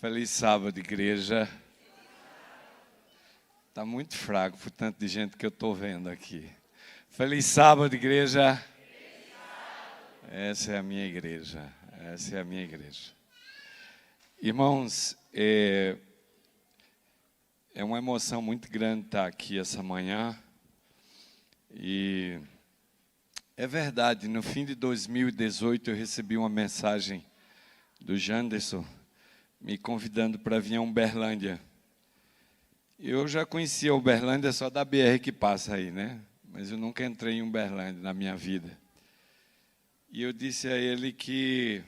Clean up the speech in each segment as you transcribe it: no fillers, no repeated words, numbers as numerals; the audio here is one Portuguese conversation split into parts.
Feliz sábado, igreja. Está muito fraco por tanto de gente que eu estou vendo aqui. Feliz sábado, igreja. Essa é a minha igreja. Essa é a minha igreja. Irmãos, é uma emoção muito grande estar aqui essa manhã. E é verdade, no fim de 2018 eu recebi uma mensagem do Janderson me convidando para vir a Uberlândia. Eu já conhecia Uberlândia só da BR que passa aí, né? Mas eu nunca entrei em Uberlândia na minha vida. E eu disse a ele que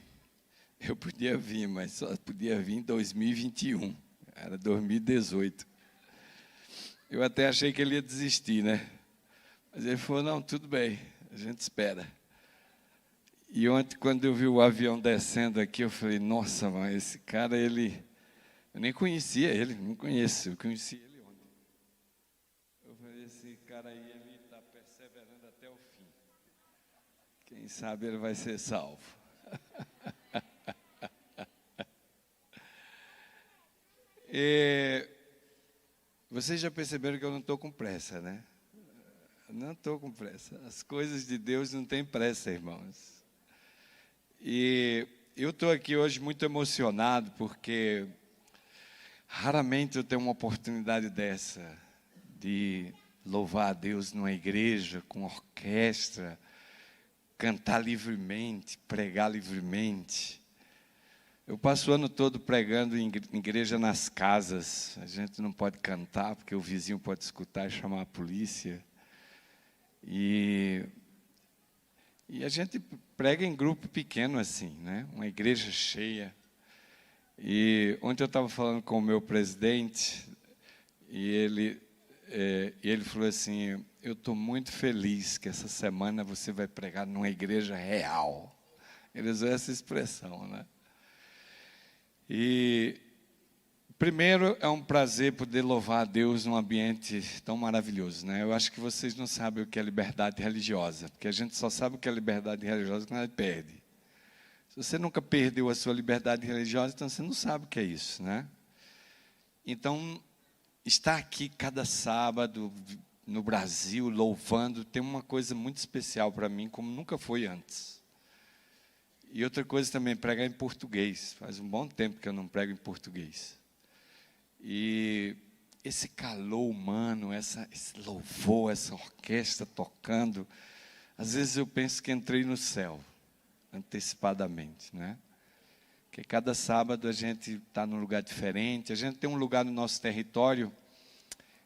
eu podia vir, mas só podia vir em 2021. Era 2018. Eu até achei que ele ia desistir, né? Mas ele falou, não, tudo bem, a gente espera. E ontem, quando eu vi o avião descendo aqui, eu falei, nossa, mas esse cara, ele... Eu nem conhecia ele, não conheço, eu conheci ele ontem. Eu falei, esse cara aí, ele está perseverando até o fim. Quem sabe ele vai ser salvo. Vocês já perceberam que eu não estou com pressa, né? Não estou com pressa. As coisas de Deus não têm pressa, irmãos. E eu estou aqui hoje muito emocionado, porque raramente eu tenho uma oportunidade dessa, de louvar a Deus numa igreja, com orquestra, cantar livremente, pregar livremente. Eu passo o ano todo pregando em igreja nas casas. A gente não pode cantar, porque o vizinho pode escutar e chamar a polícia. E a gente prega em grupo pequeno assim, né? Uma igreja cheia. E ontem eu estava falando com o meu presidente e ele falou assim, eu estou muito feliz que essa semana você vai pregar numa igreja real. Ele usou essa expressão, né? E primeiro é um prazer poder louvar a Deus num ambiente tão maravilhoso, né? Eu acho que vocês não sabem o que é liberdade religiosa, porque a gente só sabe o que é liberdade religiosa quando ela perde. Se você nunca perdeu a sua liberdade religiosa, então você não sabe o que é isso, né? Então, estar aqui cada sábado no Brasil, louvando, tem uma coisa muito especial para mim, como nunca foi antes. E outra coisa também, pregar em português. Faz um bom tempo que eu não prego em português. E esse calor humano, esse louvor, essa orquestra tocando, às vezes eu penso que entrei no céu, antecipadamente, né? Porque cada sábado a gente está num lugar diferente, a gente tem um lugar no nosso território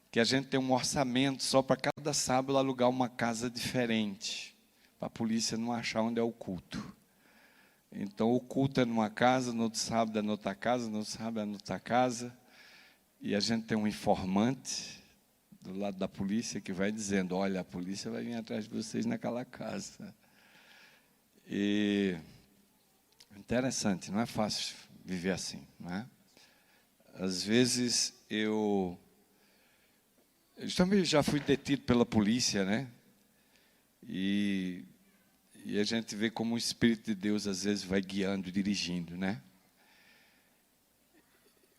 que a gente tem um orçamento só para cada sábado alugar uma casa diferente, para a polícia não achar onde é o culto. Então o culto é numa casa, no outro sábado é noutra casa, no outro sábado é noutra casa, e a gente tem um informante do lado da polícia que vai dizendo, olha, a polícia vai vir atrás de vocês naquela casa. E interessante, não é fácil viver assim, não é? Às vezes eu também já fui detido pela polícia, né? E a gente vê como o Espírito de Deus às vezes vai guiando, dirigindo, né?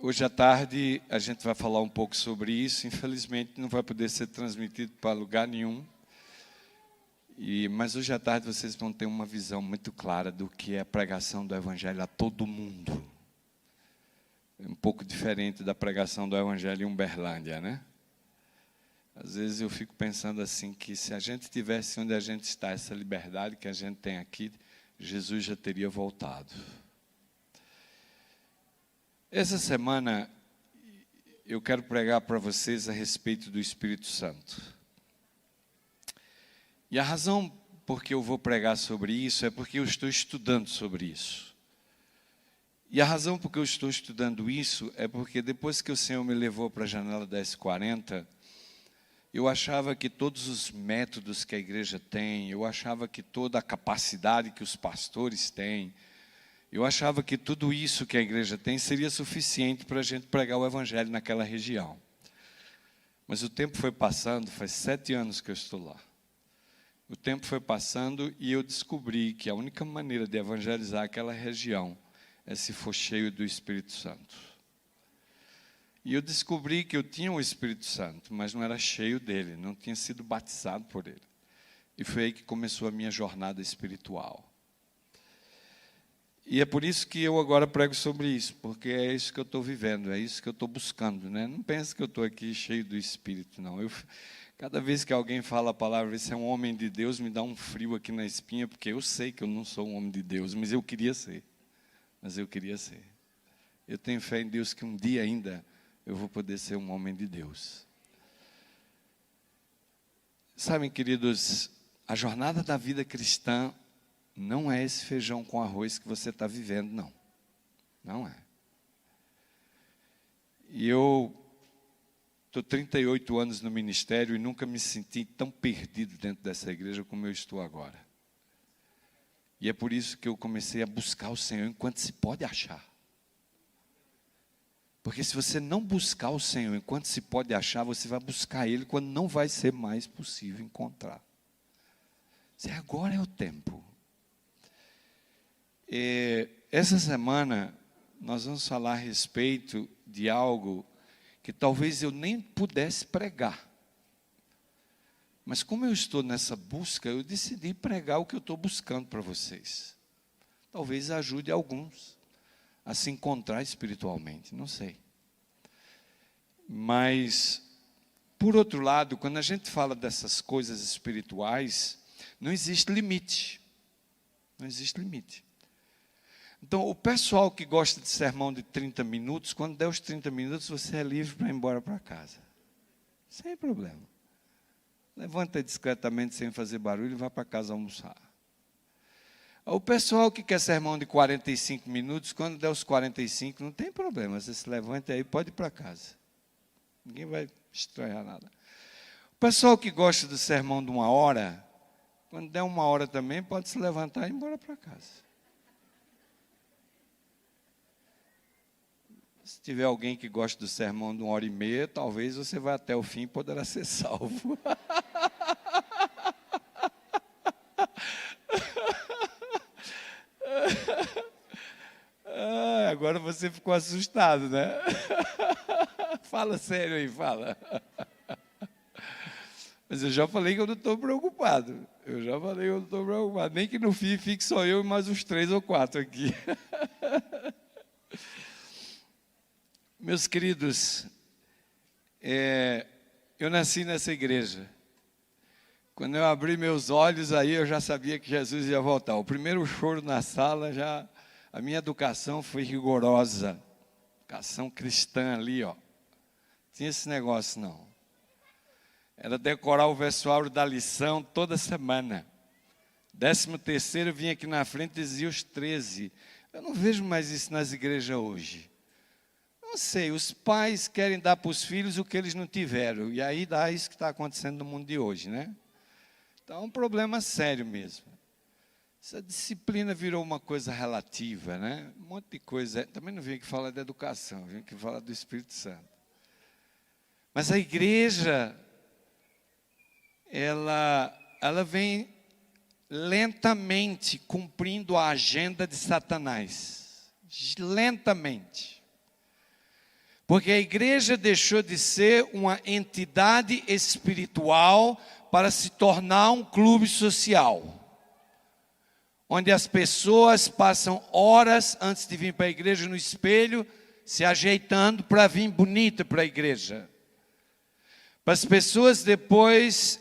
Hoje à tarde a gente vai falar um pouco sobre isso. Infelizmente não vai poder ser transmitido para lugar nenhum. Mas hoje à tarde vocês vão ter uma visão muito clara do que é a pregação do Evangelho a todo mundo. É um pouco diferente da pregação do Evangelho em Uberlândia, né? Às vezes eu fico pensando assim, que se a gente tivesse onde a gente está, essa liberdade que a gente tem aqui, Jesus já teria voltado. Essa semana eu quero pregar para vocês a respeito do Espírito Santo. E a razão por que eu vou pregar sobre isso é porque eu estou estudando sobre isso. E a razão por que eu estou estudando isso é porque depois que o Senhor me levou para a janela da S40, eu achava que todos os métodos que a igreja tem, eu achava que toda a capacidade que os pastores têm, eu achava que tudo isso que a igreja tem seria suficiente para a gente pregar o Evangelho naquela região. Mas o tempo foi passando, faz 7 anos que eu estou lá. O tempo foi passando e eu descobri que a única maneira de evangelizar aquela região é se for cheio do Espírito Santo. E eu descobri que eu tinha o Espírito Santo, mas não era cheio dele, não tinha sido batizado por ele. E foi aí que começou a minha jornada espiritual. E é por isso que eu agora prego sobre isso, porque é isso que eu estou vivendo, é isso que eu estou buscando, né? Não pense que eu estou aqui cheio do Espírito, não. Cada vez que alguém fala a palavra, esse é um homem de Deus, me dá um frio aqui na espinha, porque eu sei que eu não sou um homem de Deus, mas eu queria ser. Eu tenho fé em Deus que um dia ainda eu vou poder ser um homem de Deus. Sabem, queridos, a jornada da vida cristã não é esse feijão com arroz que você está vivendo, não. Não é. E eu estou 38 anos no ministério e nunca me senti tão perdido dentro dessa igreja como eu estou agora. E é por isso que eu comecei a buscar o Senhor enquanto se pode achar. Porque se você não buscar o Senhor enquanto se pode achar, você vai buscar Ele quando não vai ser mais possível encontrar. Agora é o tempo. Essa semana nós vamos falar a respeito de algo que talvez eu nem pudesse pregar. Mas como eu estou nessa busca, eu decidi pregar o que eu estou buscando para vocês. Talvez ajude alguns a se encontrar espiritualmente, não sei. Mas, por outro lado, quando a gente fala dessas coisas espirituais, não existe limite. Não existe limite. Então, o pessoal que gosta de sermão de 30 minutos, quando der os 30 minutos, você é livre para ir embora para casa. Sem problema. Levanta discretamente, sem fazer barulho, e vá para casa almoçar. O pessoal que quer sermão de 45 minutos, quando der os 45, não tem problema. Você se levanta aí, pode ir para casa. Ninguém vai estranhar nada. O pessoal que gosta do sermão de 1 hora, quando der 1 hora também, pode se levantar e ir embora para casa. Se tiver alguém que gosta do sermão de 1h30, talvez você vá até o fim e poderá ser salvo. Agora você ficou assustado, né? Fala sério aí, fala. Mas eu já falei que eu não estou preocupado. Nem que no fim fique só eu e mais uns 3 ou 4 aqui. Meus queridos, eu nasci nessa igreja. Quando eu abri meus olhos, aí eu já sabia que Jesus ia voltar. O primeiro choro na sala, a minha educação foi rigorosa. Educação cristã ali, ó. Tinha esse negócio, não. Era decorar o versículo da lição toda semana. 13º vinha aqui na frente e dizia os 13. Eu não vejo mais isso nas igrejas hoje. Não sei, os pais querem dar para os filhos o que eles não tiveram. E aí dá isso que está acontecendo no mundo de hoje, né? Então é um problema sério mesmo. Essa disciplina virou uma coisa relativa, né? Um monte de coisa. Também não vim aqui falar de educação, vim aqui falar do Espírito Santo. Mas a igreja, ela vem lentamente cumprindo a agenda de Satanás. Lentamente. Porque a igreja deixou de ser uma entidade espiritual para se tornar um clube social, onde as pessoas passam horas antes de vir para a igreja no espelho, se ajeitando para vir bonita para a igreja. Para as pessoas depois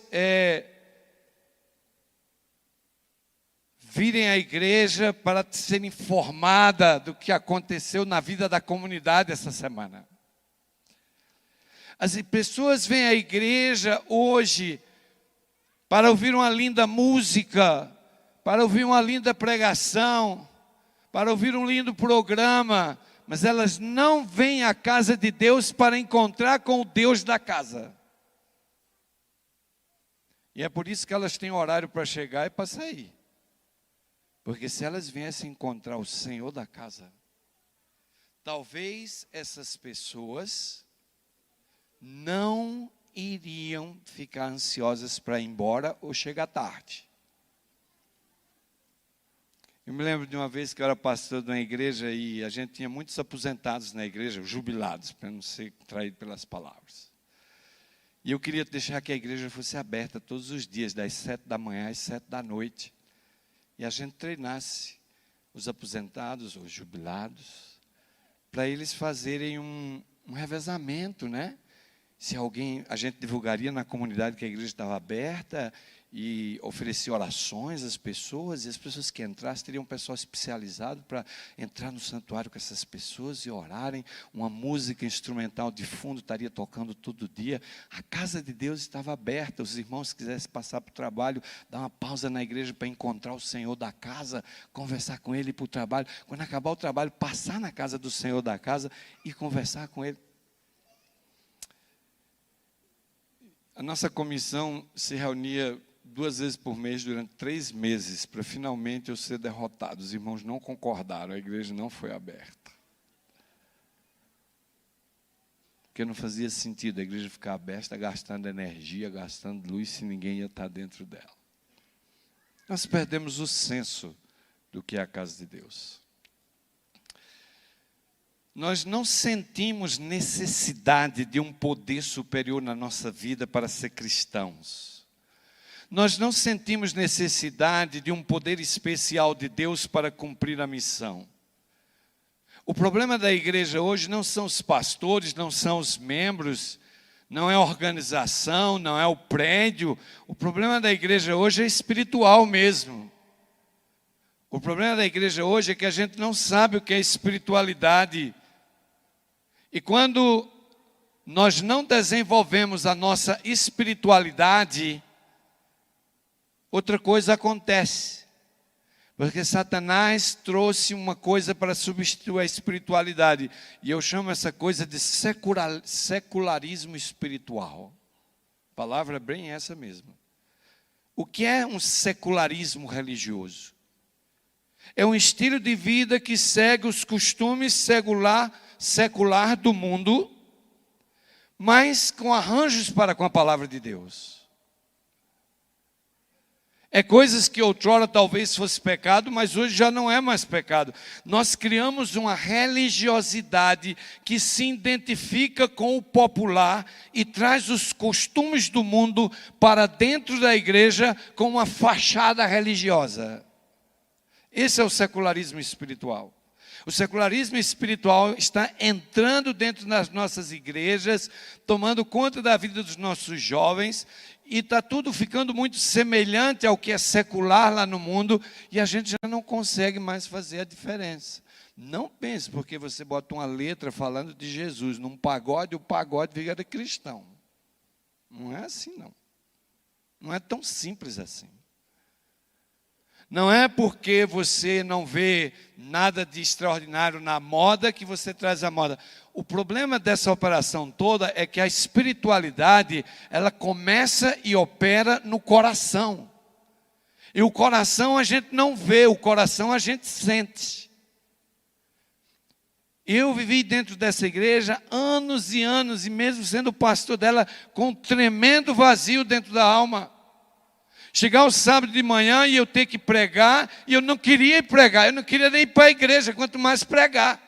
virem à igreja para serem informadas do que aconteceu na vida da comunidade essa semana. As pessoas vêm à igreja hoje para ouvir uma linda música, para ouvir uma linda pregação, para ouvir um lindo programa, mas elas não vêm à casa de Deus para encontrar com o Deus da casa. E é por isso que elas têm horário para chegar e para sair. Porque se elas viessem encontrar o Senhor da casa, talvez essas pessoas não iriam ficar ansiosas para ir embora ou chegar tarde. Eu me lembro de uma vez que eu era pastor de uma igreja e a gente tinha muitos aposentados na igreja, jubilados, para não ser traído pelas palavras. E eu queria deixar que a igreja fosse aberta todos os dias, das 7 da manhã às 7 da noite. E a gente treinasse os aposentados, os jubilados, para eles fazerem um revezamento, né? Se alguém, a gente divulgaria na comunidade que a igreja estava aberta e oferecia orações às pessoas, e as pessoas que entrassem teriam um pessoal especializado para entrar no santuário com essas pessoas e orarem. Uma música instrumental de fundo estaria tocando todo dia. A casa de Deus estava aberta. Os irmãos que quisessem passar para o trabalho, dar uma pausa na igreja para encontrar o Senhor da casa, conversar com Ele para o trabalho. Quando acabar o trabalho, passar na casa do Senhor da casa e conversar com Ele. A nossa comissão se reunia 2 vezes por mês durante 3 meses, para finalmente eu ser derrotado. Os irmãos não concordaram, a igreja não foi aberta. Porque não fazia sentido a igreja ficar aberta, gastando energia, gastando luz, se ninguém ia estar dentro dela. Nós perdemos o senso do que é a casa de Deus. Nós não sentimos necessidade de um poder superior na nossa vida para ser cristãos. Nós não sentimos necessidade de um poder especial de Deus para cumprir a missão. O problema da igreja hoje não são os pastores, não são os membros, não é a organização, não é o prédio. O problema da igreja hoje é espiritual mesmo. O problema da igreja hoje é que a gente não sabe o que é espiritualidade. E quando nós não desenvolvemos a nossa espiritualidade, outra coisa acontece. Porque Satanás trouxe uma coisa para substituir a espiritualidade. E eu chamo essa coisa de secularismo espiritual. A palavra é bem essa mesmo. O que é um secularismo religioso? É um estilo de vida que segue os costumes secular do mundo, mas com arranjos para com a palavra de Deus. É coisas que outrora talvez fosse pecado, mas hoje já não é mais pecado. Nós criamos uma religiosidade que se identifica com o popular e traz os costumes do mundo para dentro da igreja com uma fachada religiosa. Esse é o secularismo espiritual. O secularismo espiritual está entrando dentro das nossas igrejas, tomando conta da vida dos nossos jovens, e está tudo ficando muito semelhante ao que é secular lá no mundo, e a gente já não consegue mais fazer a diferença. Não pense porque você bota uma letra falando de Jesus num pagode, o pagode vira cristão. Não é assim, não. Não é tão simples assim. Não é porque você não vê nada de extraordinário na moda que você traz a moda. O problema dessa operação toda é que a espiritualidade, ela começa e opera no coração. E o coração a gente não vê, o coração a gente sente. Eu vivi dentro dessa igreja anos e anos, e mesmo sendo pastor dela, com um tremendo vazio dentro da alma. Chegar o sábado de manhã e eu ter que pregar, e eu não queria pregar, eu não queria nem ir para a igreja, quanto mais pregar.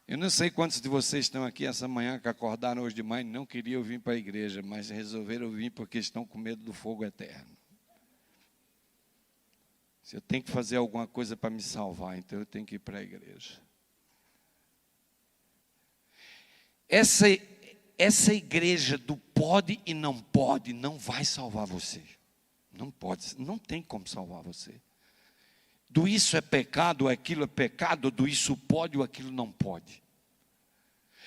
Eu não sei quantos de vocês estão aqui essa manhã que acordaram hoje de manhã e não queriam vir para a igreja, mas resolveram vir porque estão com medo do fogo eterno. Se eu tenho que fazer alguma coisa para me salvar, então eu tenho que ir para a igreja. Essa igreja do pode e não pode não vai salvar você. Não pode, não tem como salvar você. Do isso é pecado, ou aquilo é pecado, do isso pode ou aquilo não pode.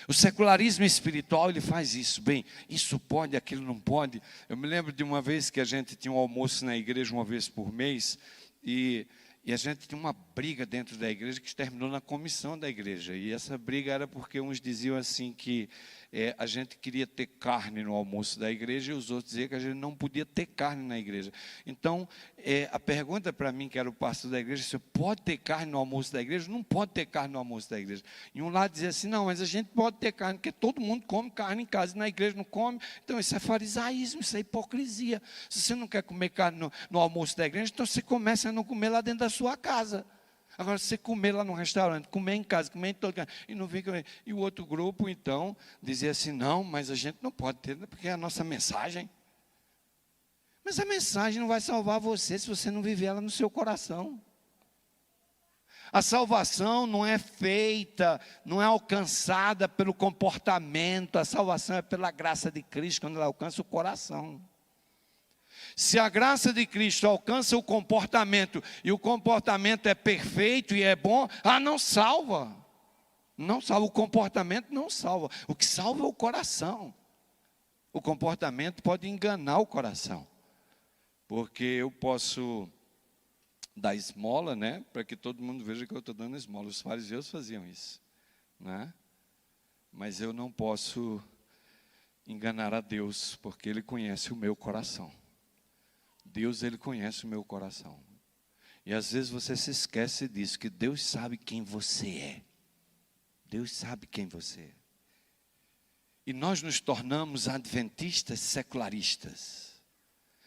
O secularismo espiritual, ele faz isso. Bem, isso pode, aquilo não pode. Eu me lembro de uma vez que a gente tinha um almoço na igreja uma vez por mês, e a gente tinha uma briga dentro da igreja que terminou na comissão da igreja. E essa briga era porque uns diziam assim que a gente queria ter carne no almoço da igreja, e os outros diziam que a gente não podia ter carne na igreja. Então, a pergunta para mim, que era o pastor da igreja, se pode ter carne no almoço da igreja? Não pode ter carne no almoço da igreja. E um lado dizia assim, não, mas a gente pode ter carne, porque todo mundo come carne em casa, e na igreja não come. Então, isso é farisaísmo, isso é hipocrisia. Se você não quer comer carne no almoço da igreja, então você começa a não comer lá dentro da da sua casa. Agora, você comer lá no restaurante, comer em casa, comer em todo lugar, e não fica. E o outro grupo, então, dizia assim: não, mas a gente não pode ter, porque é a nossa mensagem. Mas a mensagem não vai salvar você se você não viver ela no seu coração. A salvação não é feita, não é alcançada pelo comportamento, a salvação é pela graça de Cristo, quando ela alcança o coração. Se a graça de Cristo alcança o comportamento, e o comportamento é perfeito e é bom, não salva. Não salva, o comportamento não salva. O que salva é o coração. O comportamento pode enganar o coração. Porque eu posso dar esmola, né? Para que todo mundo veja que eu estou dando esmola. Os fariseus faziam isso, né? Mas eu não posso enganar a Deus, porque Ele conhece o meu coração. Deus, Ele conhece o meu coração. E às vezes você se esquece disso, que Deus sabe quem você é. Deus sabe quem você é. E nós nos tornamos adventistas secularistas,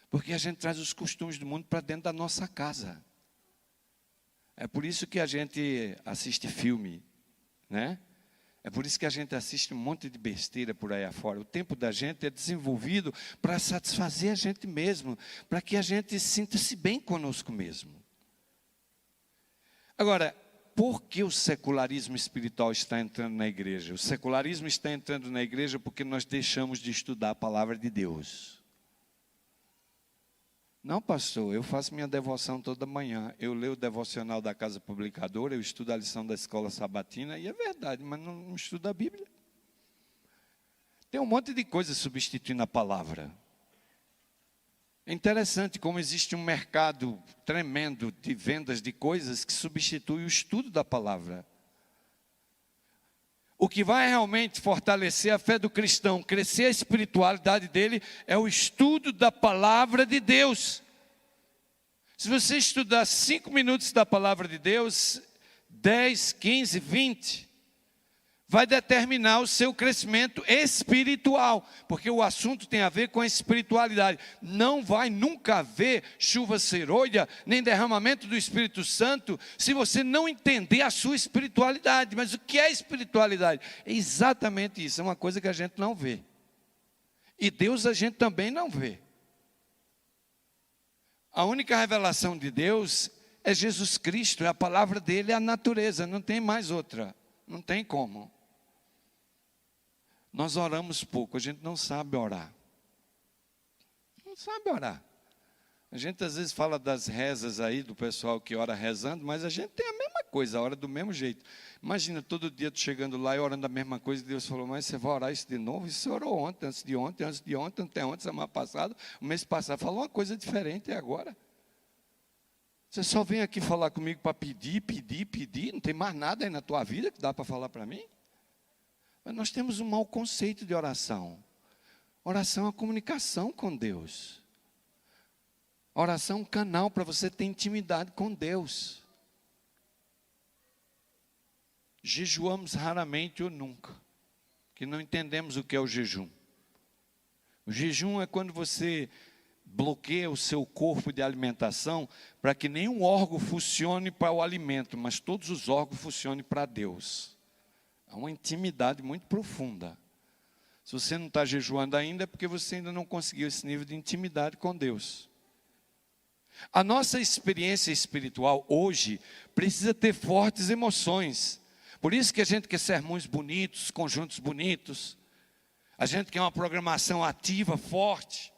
porque a gente traz os costumes do mundo para dentro da nossa casa. É por isso que a gente assiste filme, né? É por isso que a gente assiste um monte de besteira por aí afora. O tempo da gente é desenvolvido para satisfazer a gente mesmo, para que a gente sinta-se bem conosco mesmo. Agora, por que o secularismo espiritual está entrando na igreja? O secularismo está entrando na igreja porque nós deixamos de estudar a palavra de Deus. Não, pastor, eu faço minha devoção toda manhã. Eu leio o devocional da Casa Publicadora, eu estudo a lição da escola sabatina, e é verdade, mas não estudo a Bíblia. Tem um monte de coisa substituindo a palavra. É interessante como existe um mercado tremendo de vendas de coisas que substitui o estudo da palavra. O que vai realmente fortalecer a fé do cristão, crescer a espiritualidade dele, é o estudo da palavra de Deus. Se você estudar 5 minutos da palavra de Deus, 10, 15, 20, vai determinar o seu crescimento espiritual, porque o assunto tem a ver com a espiritualidade. Não vai nunca haver chuva serolha, nem derramamento do Espírito Santo, se você não entender a sua espiritualidade. Mas o que é espiritualidade? É exatamente isso, é uma coisa que a gente não vê. E Deus a gente também não vê. A única revelação de Deus é Jesus Cristo, é a palavra dele, é a natureza, não tem mais outra, não tem como. Nós oramos pouco, a gente não sabe orar. Não sabe orar. A gente às vezes fala das rezas aí, do pessoal que ora rezando, mas a gente tem a mesma coisa, ora do mesmo jeito. Imagina, todo dia tu chegando lá e orando a mesma coisa, e Deus falou: mas você vai orar isso de novo? Isso você orou ontem, antes de ontem, até ontem, semana passada, o mês passado, falou uma coisa diferente e agora? Você só vem aqui falar comigo para pedir, não tem mais nada aí na tua vida que dá para falar para mim? Mas nós temos um mau conceito de oração. Oração é comunicação com Deus. Oração é um canal para você ter intimidade com Deus. Jejuamos raramente ou nunca, que não entendemos o que é o jejum. O jejum é quando você bloqueia o seu corpo de alimentação para que nenhum órgão funcione para o alimento, mas todos os órgãos funcionem para Deus. É uma intimidade muito profunda. Se você não está jejuando ainda, é porque você ainda não conseguiu esse nível de intimidade com Deus. A nossa experiência espiritual hoje precisa ter fortes emoções. Por isso que a gente quer sermões bonitos, conjuntos bonitos. A gente quer uma programação ativa, forte.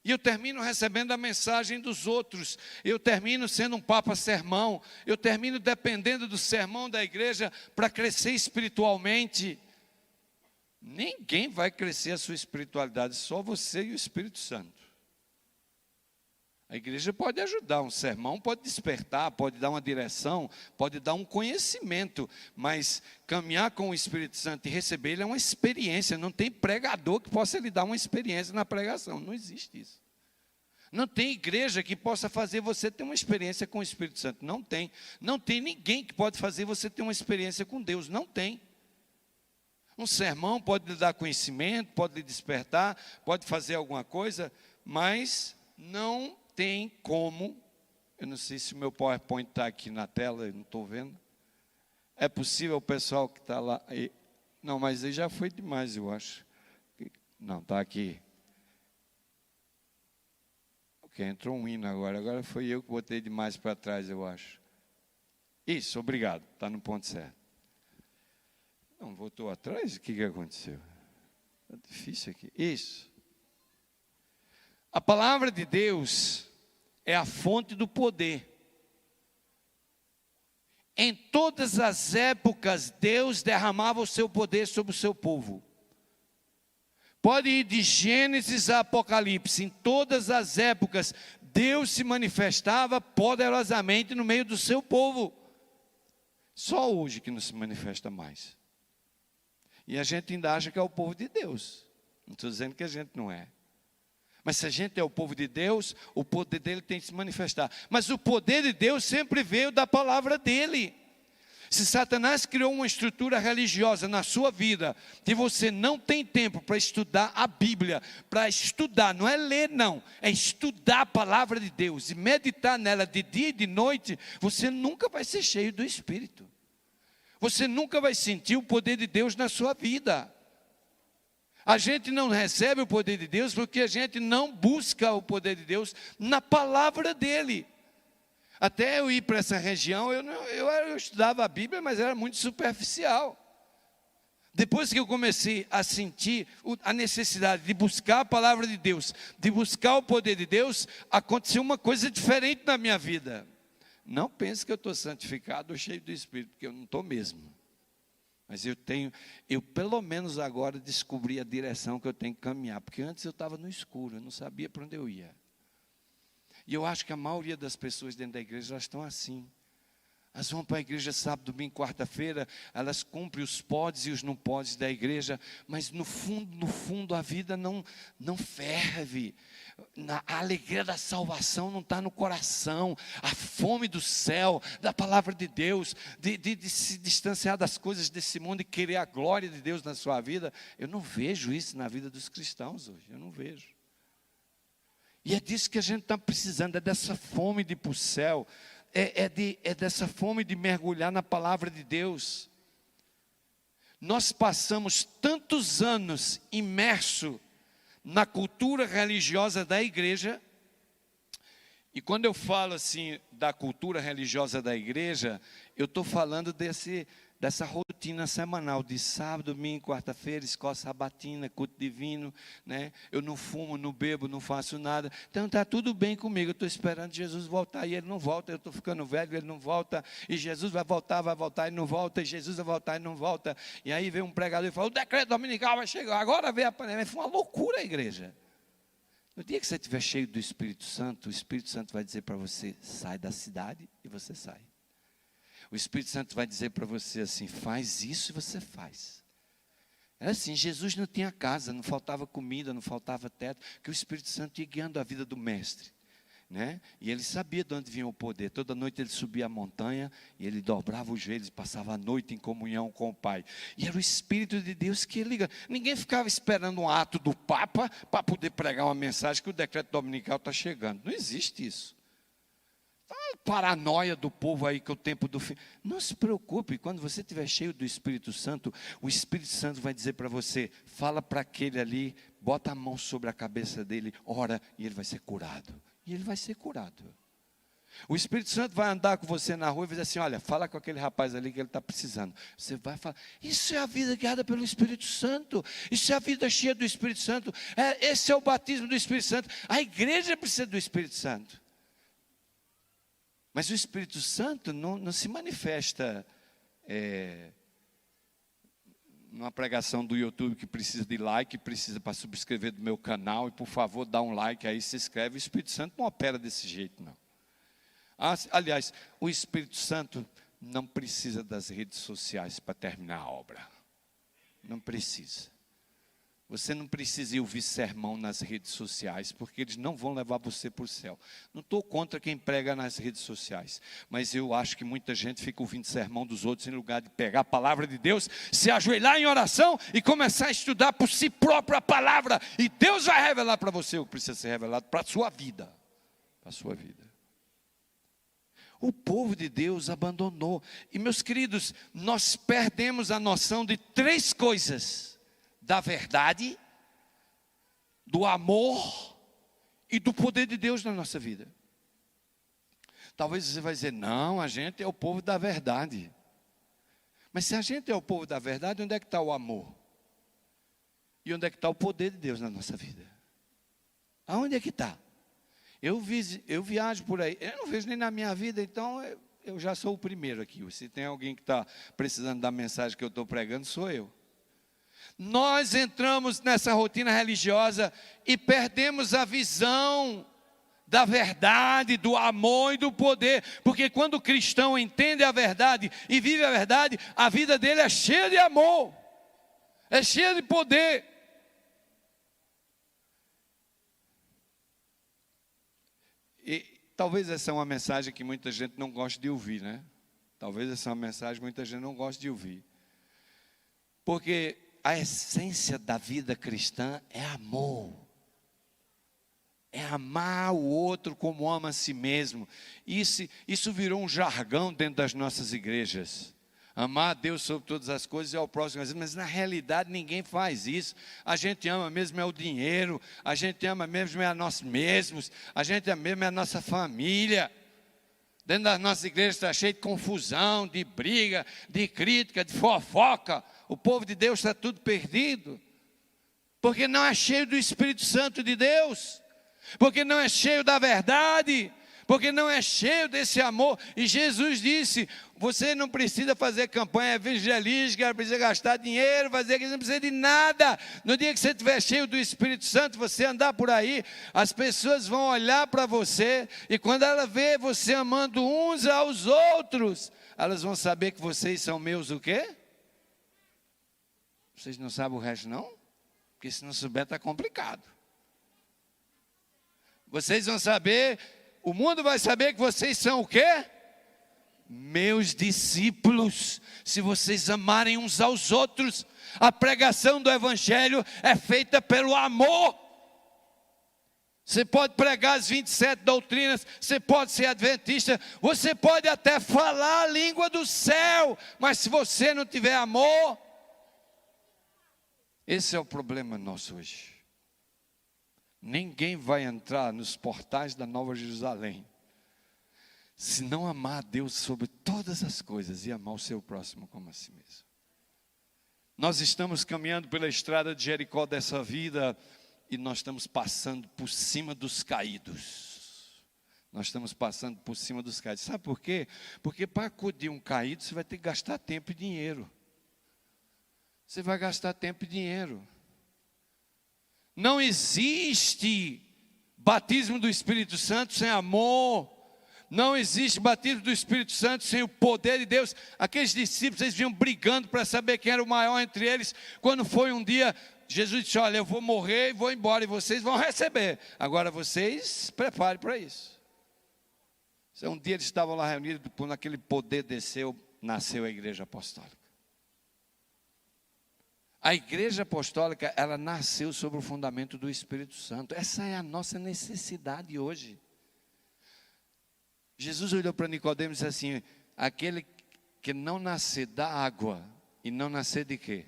E eu termino recebendo a mensagem dos outros. Eu termino sendo um papa-sermão. Eu termino dependendo do sermão da igreja para crescer espiritualmente. Ninguém vai crescer a sua espiritualidade, só você e o Espírito Santo. A igreja pode ajudar, um sermão pode despertar, pode dar uma direção, pode dar um conhecimento, mas caminhar com o Espírito Santo e receber ele é uma experiência. Não tem pregador que possa lhe dar uma experiência na pregação, não existe isso. Não tem igreja que possa fazer você ter uma experiência com o Espírito Santo, não tem. Não tem ninguém que pode fazer você ter uma experiência com Deus, não tem. Um sermão pode lhe dar conhecimento, pode lhe despertar, pode fazer alguma coisa, mas não tem como Eu não sei se o meu PowerPoint está aqui na tela, eu não estou vendo. É possível o pessoal que está lá... Não, mas aí já foi demais, eu acho. Não, está aqui. Ok, entrou um hino agora. Agora foi eu que botei demais para trás, eu acho. Isso, obrigado. Está no ponto certo. Não, voltou atrás? O que aconteceu? Está difícil aqui. Isso. A palavra de Deus é a fonte do poder. Em todas as épocas, Deus derramava o seu poder sobre o seu povo. Pode ir de Gênesis a Apocalipse, em todas as épocas, Deus se manifestava poderosamente no meio do seu povo. Só hoje que não se manifesta mais. E a gente ainda acha que é o povo de Deus. Não estou dizendo que a gente não é. Mas se a gente é o povo de Deus, o poder dele tem que se manifestar. Mas o poder de Deus sempre veio da palavra dele. Se Satanás criou uma estrutura religiosa na sua vida, que você não tem tempo para estudar a Bíblia, para estudar, não é ler não, é estudar a palavra de Deus e meditar nela de dia e de noite, você nunca vai ser cheio do Espírito. Você nunca vai sentir o poder de Deus na sua vida. A gente não recebe o poder de Deus porque a gente não busca o poder de Deus na palavra dele. Até eu ir para essa região, eu estudava a Bíblia, mas era muito superficial. Depois que eu comecei a sentir a necessidade de buscar a palavra de Deus, de buscar o poder de Deus, aconteceu uma coisa diferente na minha vida. Não pense que eu estou santificado ou cheio do Espírito, porque eu não estou mesmo. Mas eu pelo menos agora descobri a direção que eu tenho que caminhar, porque antes eu estava no escuro, eu não sabia para onde eu ia. E eu acho que a maioria das pessoas dentro da igreja, elas estão assim. Elas vão para a igreja sábado, domingo, quarta-feira, elas cumprem os podes e os não podes da igreja, mas no fundo a vida não ferve. A alegria da salvação não está no coração, a fome do céu, da palavra de Deus, de se distanciar das coisas desse mundo e querer a glória de Deus na sua vida. Eu não vejo isso na vida dos cristãos hoje, eu não vejo. E é disso que a gente está precisando, é dessa fome de ir para o céu, é dessa fome de mergulhar na palavra de Deus. Nós passamos tantos anos imersos na cultura religiosa da igreja, e quando eu falo assim da cultura religiosa da igreja, eu estou falando dessa rotina semanal, de sábado, domingo, quarta-feira, escola sabatina, culto divino, né? Eu não fumo, não bebo, não faço nada, então está tudo bem comigo, eu estou esperando Jesus voltar, e Ele não volta, eu estou ficando velho, Ele não volta, e Jesus vai voltar, e não volta, e Jesus vai voltar, e não volta, e aí vem um pregador e fala, o decreto dominical vai chegar, agora vem a pandemia. Foi uma loucura a igreja. No dia que você estiver cheio do Espírito Santo, o Espírito Santo vai dizer para você, sai da cidade, e você sai. O Espírito Santo vai dizer para você assim, faz isso e você faz. Era assim, Jesus não tinha casa, não faltava comida, não faltava teto, que o Espírito Santo ia guiando a vida do mestre, né? E ele sabia de onde vinha o poder. Toda noite ele subia a montanha e ele dobrava os joelhos e passava a noite em comunhão com o Pai. E era o Espírito de Deus que liga. Ninguém ficava esperando um ato do Papa para poder pregar uma mensagem que o decreto dominical está chegando. Não existe isso. A paranoia do povo aí que é o tempo do fim. Não se preocupe, quando você estiver cheio do Espírito Santo, o Espírito Santo vai dizer para você, fala para aquele ali, bota a mão sobre a cabeça dele, ora, e ele vai ser curado. E ele vai ser curado. O Espírito Santo vai andar com você na rua e vai dizer assim, olha, fala com aquele rapaz ali que ele está precisando. Você vai falar, isso é a vida guiada pelo Espírito Santo, isso é a vida cheia do Espírito Santo, esse é o batismo do Espírito Santo. A igreja precisa do Espírito Santo. Mas o Espírito Santo não se manifesta numa pregação do YouTube que precisa de like, precisa para subscrever do meu canal, e por favor dá um like aí, se inscreve. O Espírito Santo não opera desse jeito não. Aliás, o Espírito Santo não precisa das redes sociais para terminar a obra. Não precisa. Você não precisa ir ouvir sermão nas redes sociais, porque eles não vão levar você para o céu. Não estou contra quem prega nas redes sociais, mas eu acho que muita gente fica ouvindo sermão dos outros, em lugar de pegar a palavra de Deus, se ajoelhar em oração e começar a estudar por si próprio a palavra, e Deus vai revelar para você o que precisa ser revelado para a sua vida. Para a sua vida. O povo de Deus abandonou. E meus queridos, nós perdemos a noção de 3 coisas: da verdade, do amor e do poder de Deus na nossa vida. Talvez você vai dizer, não, a gente é o povo da verdade. Mas se a gente é o povo da verdade, onde é que está o amor? E onde é que está o poder de Deus na nossa vida? Aonde é que está? Eu viajo por aí, eu não vejo nem na minha vida, então eu já sou o primeiro aqui. Se tem alguém que está precisando da mensagem que eu estou pregando, sou eu. Nós entramos nessa rotina religiosa e perdemos a visão da verdade, do amor e do poder. Porque quando o cristão entende a verdade e vive a verdade, a vida dele é cheia de amor, é cheia de poder. E talvez essa é uma mensagem que muita gente não gosta de ouvir, né? Talvez essa é uma mensagem que muita gente não gosta de ouvir. Porque a essência da vida cristã é amor. É amar o outro como ama a si mesmo. Isso virou um jargão dentro das nossas igrejas. Amar a Deus sobre todas as coisas e ao próximo. Mas na realidade ninguém faz isso. A gente ama mesmo é o dinheiro. A gente ama mesmo é a nós mesmos. A gente ama mesmo é a nossa família. Dentro das nossas igrejas está cheio de confusão, de briga, de crítica, de fofoca. O povo de Deus está tudo perdido. Porque não é cheio do Espírito Santo de Deus. Porque não é cheio da verdade. Porque não é cheio desse amor. E Jesus disse, você não precisa fazer campanha evangelística, não precisa gastar dinheiro, não precisa de nada. No dia que você estiver cheio do Espírito Santo, você andar por aí, as pessoas vão olhar para você, e quando ela vê você amando uns aos outros, elas vão saber que vocês são meus o quê? Vocês não sabem o resto não? Porque se não souber está complicado. Vocês vão saber... O mundo vai saber que vocês são o quê? Meus discípulos, se vocês amarem uns aos outros. A pregação do Evangelho é feita pelo amor. Você pode pregar as 27 doutrinas, você pode ser adventista, você pode até falar a língua do céu, mas se você não tiver amor, esse é o problema nosso hoje. Ninguém vai entrar nos portais da Nova Jerusalém se não amar a Deus sobre todas as coisas e amar o seu próximo como a si mesmo. Nós estamos caminhando pela estrada de Jericó dessa vida e nós estamos passando por cima dos caídos. Nós estamos passando por cima dos caídos. Sabe por quê? Porque para acudir um caído você vai ter que gastar tempo e dinheiro. Você vai gastar tempo e dinheiro. Não existe batismo do Espírito Santo sem amor. Não existe batismo do Espírito Santo sem o poder de Deus. Aqueles discípulos, eles vinham brigando para saber quem era o maior entre eles. Quando foi um dia, Jesus disse, olha, eu vou morrer e vou embora, e vocês vão receber. Agora vocês preparem para isso. Um dia eles estavam lá reunidos, quando aquele poder desceu, nasceu a igreja apostólica. A igreja apostólica, ela nasceu sobre o fundamento do Espírito Santo. Essa é a nossa necessidade hoje. Jesus olhou para Nicodemo e disse assim, aquele que não nascer da água e não nascer de quê?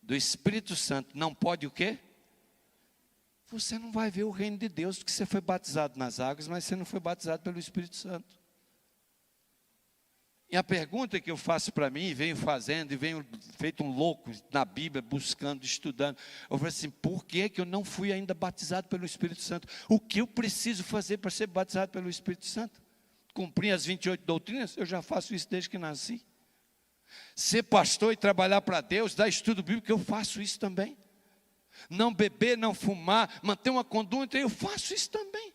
Do Espírito Santo, não pode o quê? Você não vai ver o reino de Deus, porque você foi batizado nas águas, mas você não foi batizado pelo Espírito Santo. E a pergunta que eu faço para mim, venho fazendo, e venho feito um louco na Bíblia, buscando, estudando. Eu falo assim, por que eu não fui ainda batizado pelo Espírito Santo? O que eu preciso fazer para ser batizado pelo Espírito Santo? Cumprir as 28 doutrinas? Eu já faço isso desde que nasci. Ser pastor e trabalhar para Deus, dar estudo bíblico, eu faço isso também. Não beber, não fumar, manter uma conduta, eu faço isso também.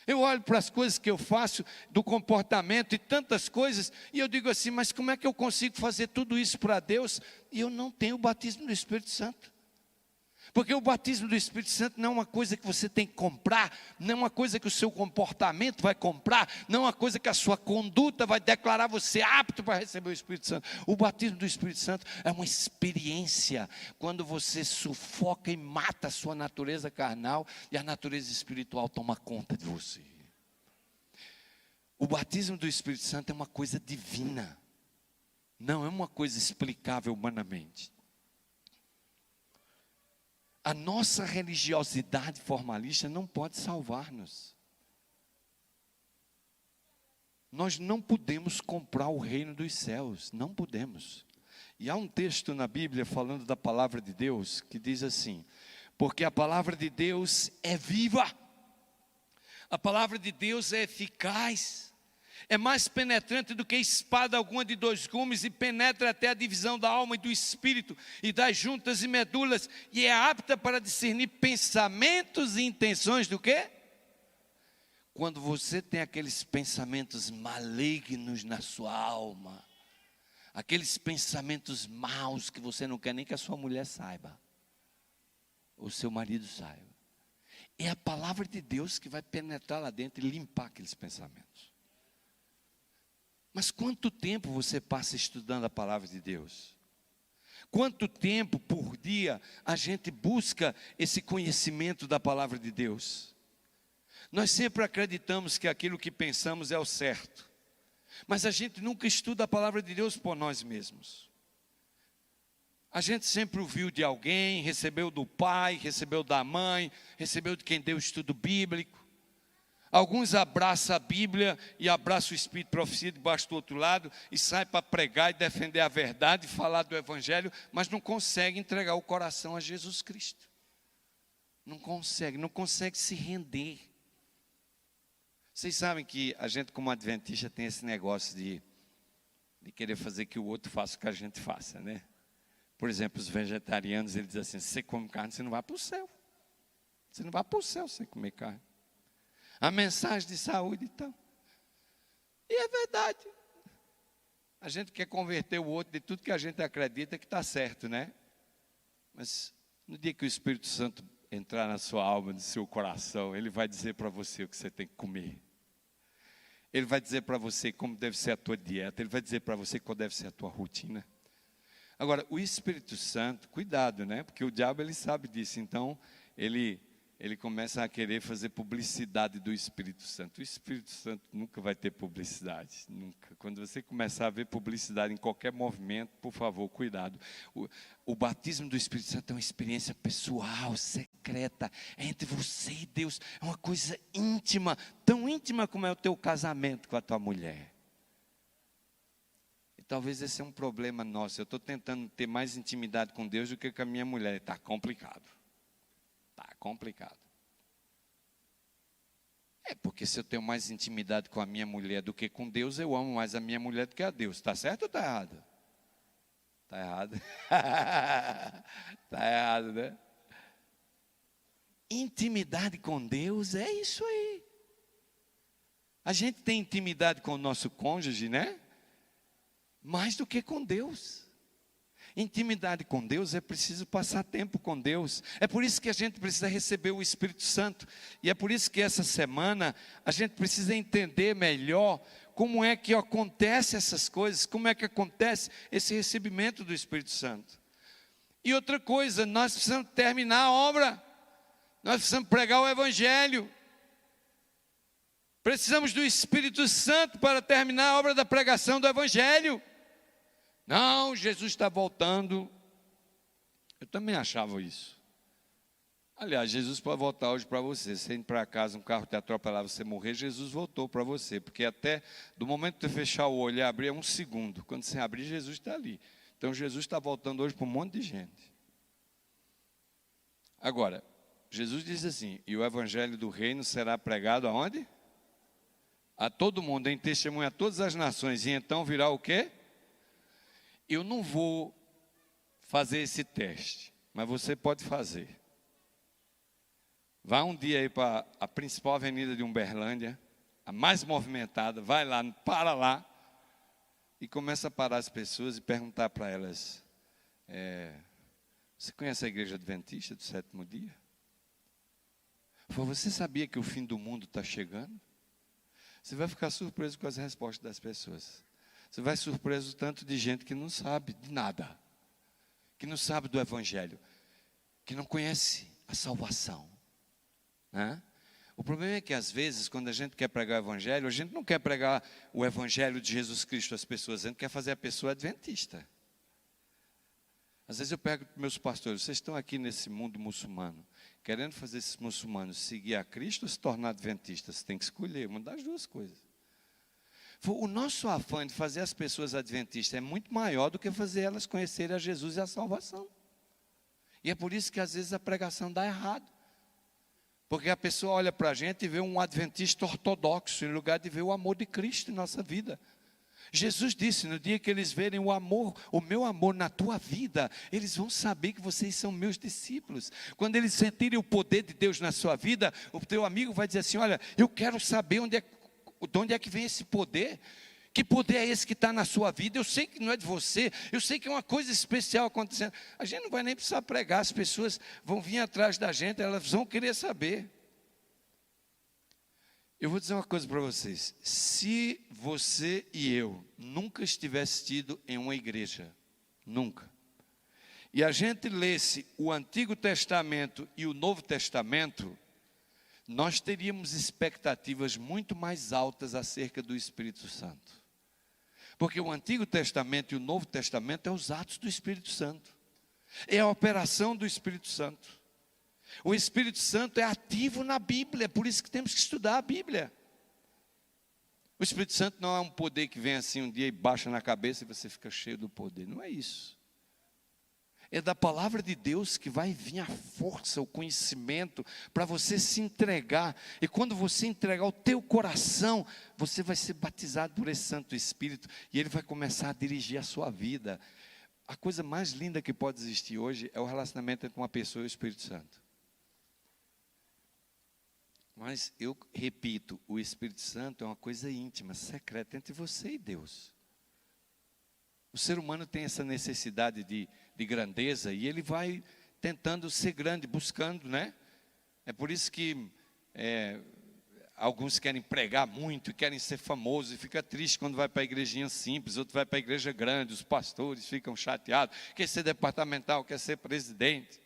Eu olho para as coisas que eu faço, do comportamento e tantas coisas, e eu digo assim, mas como é que eu consigo fazer tudo isso para Deus e eu não tenho o batismo do Espírito Santo? Porque o batismo do Espírito Santo não é uma coisa que você tem que comprar, não é uma coisa que o seu comportamento vai comprar, não é uma coisa que a sua conduta vai declarar você apto para receber o Espírito Santo. O batismo do Espírito Santo é uma experiência, quando você sufoca e mata a sua natureza carnal e a natureza espiritual toma conta de você. O batismo do Espírito Santo é uma coisa divina. Não é uma coisa explicável humanamente. A nossa religiosidade formalista não pode salvar-nos. Nós não podemos comprar o reino dos céus, não podemos. E há um texto na Bíblia falando da palavra de Deus que diz assim: porque a palavra de Deus é viva, a palavra de Deus é eficaz, é mais penetrante do que espada alguma de dois gumes e penetra até a divisão da alma e do espírito e das juntas e medulas e é apta para discernir pensamentos e intenções do quê? Quando você tem aqueles pensamentos malignos na sua alma, aqueles pensamentos maus que você não quer nem que a sua mulher saiba, ou seu marido saiba, é a palavra de Deus que vai penetrar lá dentro e limpar aqueles pensamentos. Mas quanto tempo você passa estudando a palavra de Deus? Quanto tempo por dia a gente busca esse conhecimento da palavra de Deus? Nós sempre acreditamos que aquilo que pensamos é o certo, mas a gente nunca estuda a palavra de Deus por nós mesmos. A gente sempre ouviu de alguém, recebeu do pai, recebeu da mãe, recebeu de quem deu estudo bíblico. Alguns abraçam a Bíblia e abraçam o Espírito de profecia debaixo do outro lado e saem para pregar e defender a verdade e falar do Evangelho, mas não conseguem entregar o coração a Jesus Cristo. Não consegue se render. Vocês sabem que a gente como adventista tem esse negócio de querer fazer que o outro faça o que a gente faça, né? Por exemplo, os vegetarianos, eles dizem assim: se você come carne, você não vai para o céu. Você não vai para o céu se você comer carne. A mensagem de saúde e tal. E é verdade. A gente quer converter o outro de tudo que a gente acredita que está certo, né? Mas no dia que o Espírito Santo entrar na sua alma, no seu coração, ele vai dizer para você o que você tem que comer. Ele vai dizer para você como deve ser a tua dieta. Ele vai dizer para você qual deve ser a tua rotina. Agora, o Espírito Santo, cuidado, né? Porque o diabo, ele sabe disso. Então, ele começa a querer fazer publicidade do Espírito Santo. O Espírito Santo nunca vai ter publicidade, nunca. Quando você começar a ver publicidade em qualquer movimento, por favor, cuidado. O batismo do Espírito Santo é uma experiência pessoal, secreta, é entre você e Deus. É uma coisa íntima, tão íntima como é o teu casamento com a tua mulher. E talvez esse é um problema nosso. Eu estou tentando ter mais intimidade com Deus do que com a minha mulher. Está complicado. Está complicado. É porque se eu tenho mais intimidade com a minha mulher do que com Deus, eu amo mais a minha mulher do que a Deus. Está certo ou está errado? Está errado. Está errado, né? Intimidade com Deus é isso aí. A gente tem intimidade com o nosso cônjuge, né? Mais do que com Deus. Intimidade com Deus é preciso passar tempo com Deus. É por isso que a gente precisa receber o Espírito Santo. E é por isso que essa semana a gente precisa entender melhor como é que acontece essas coisas, como é que acontece esse recebimento do Espírito Santo. E outra coisa, nós precisamos terminar a obra. Nós precisamos pregar o Evangelho. Precisamos do Espírito Santo para terminar a obra da pregação do Evangelho. Não, Jesus está voltando. Eu também achava isso. Aliás, Jesus pode voltar hoje para você. Você indo para casa, um carro te atropelar, você morrer, Jesus voltou para você. Porque até do momento de você fechar o olho e abrir é um segundo. Quando você abrir, Jesus está ali. Então Jesus está voltando hoje para um monte de gente. Agora, Jesus diz assim: e o Evangelho do Reino será pregado aonde? A todo mundo, em testemunho a todas as nações. E então virá o quê? Eu não vou fazer esse teste, mas você pode fazer. Vá um dia aí para a principal avenida de Uberlândia, a mais movimentada, vai lá, para lá, e começa a parar as pessoas e perguntar para elas: você conhece a igreja adventista do sétimo dia? Você sabia que o fim do mundo está chegando? Você vai ficar surpreso com as respostas das pessoas. Você vai surpreso tanto de gente que não sabe de nada, que não sabe do Evangelho, que não conhece a salvação, né? O problema é que, às vezes, quando a gente quer pregar o evangelho, a gente não quer pregar o evangelho de Jesus Cristo às pessoas, a gente quer fazer a pessoa adventista. Às vezes eu pergunto para meus pastores, vocês estão aqui nesse mundo muçulmano, querendo fazer esses muçulmanos seguir a Cristo ou se tornar adventistas? Você tem que escolher uma das duas coisas. O nosso afã de fazer as pessoas adventistas é muito maior do que fazer elas conhecerem a Jesus e a salvação. E é por isso que às vezes a pregação dá errado. Porque a pessoa olha para a gente e vê um adventista ortodoxo, em lugar de ver o amor de Cristo em nossa vida. Jesus disse, no dia que eles verem o amor, o meu amor na tua vida, eles vão saber que vocês são meus discípulos. Quando eles sentirem o poder de Deus na sua vida, o teu amigo vai dizer assim, olha, eu quero saber de onde é que vem esse poder. Que poder é esse que está na sua vida? Eu sei que não é de você, eu sei que é uma coisa especial acontecendo. A gente não vai nem precisar pregar, as pessoas vão vir atrás da gente, elas vão querer saber. Eu vou dizer uma coisa para vocês, se você e eu nunca estivesse tido em uma igreja, nunca, e a gente lesse o Antigo Testamento e o Novo Testamento, nós teríamos expectativas muito mais altas acerca do Espírito Santo. Porque o Antigo Testamento e o Novo Testamento é os atos do Espírito Santo, é a operação do Espírito Santo. O Espírito Santo é ativo na Bíblia, é por isso que temos que estudar a Bíblia. O Espírito Santo não é um poder que vem assim um dia e baixa na cabeça e você fica cheio do poder, não é isso. É da palavra de Deus que vai vir a força, o conhecimento, para você se entregar. E quando você entregar o teu coração, você vai ser batizado por esse Santo Espírito, e Ele vai começar a dirigir a sua vida. A coisa mais linda que pode existir hoje é o relacionamento entre uma pessoa e o Espírito Santo. Mas eu repito, o Espírito Santo é uma coisa íntima, secreta entre você e Deus. O ser humano tem essa necessidade de grandeza e ele vai tentando ser grande, buscando, né? É por isso que alguns querem pregar muito e querem ser famosos e fica triste quando vai para a igrejinha simples, outro vai para a igreja grande, os pastores ficam chateados, quer ser departamental, quer ser presidente.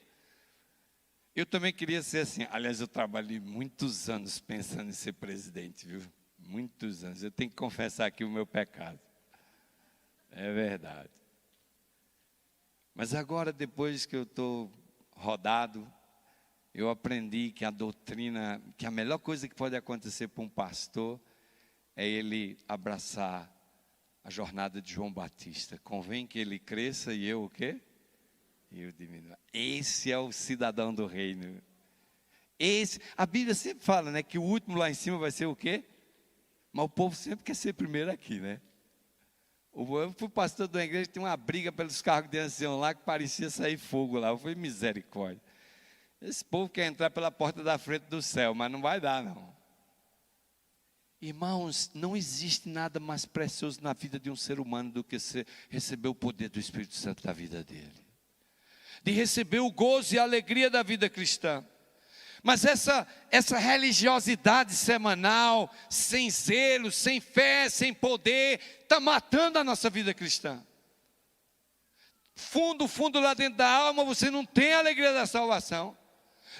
Eu também queria ser assim. Aliás, eu trabalhei muitos anos pensando em ser presidente, viu? Muitos anos. Eu tenho que confessar aqui o meu pecado. É verdade. Mas agora, depois que eu estou rodado, eu aprendi que a doutrina, que a melhor coisa que pode acontecer para um pastor é ele abraçar a jornada de João Batista. Convém que ele cresça e eu o quê? Eu diminua. Esse é o cidadão do reino. A Bíblia sempre fala, né, que o último lá em cima vai ser o quê? Mas o povo sempre quer ser primeiro aqui, né? Eu fui pastor de uma igreja, tinha uma briga pelos cargos de ancião lá, que parecia sair fogo lá. Eu falei, misericórdia. Esse povo quer entrar pela porta da frente do céu, mas não vai dar, não. Irmãos, não existe nada mais precioso na vida de um ser humano do que receber o poder do Espírito Santo da vida dele. De receber o gozo e a alegria da vida cristã. Mas essa religiosidade semanal, sem zelo, sem fé, sem poder, está matando a nossa vida cristã. Fundo lá dentro da alma, você não tem a alegria da salvação.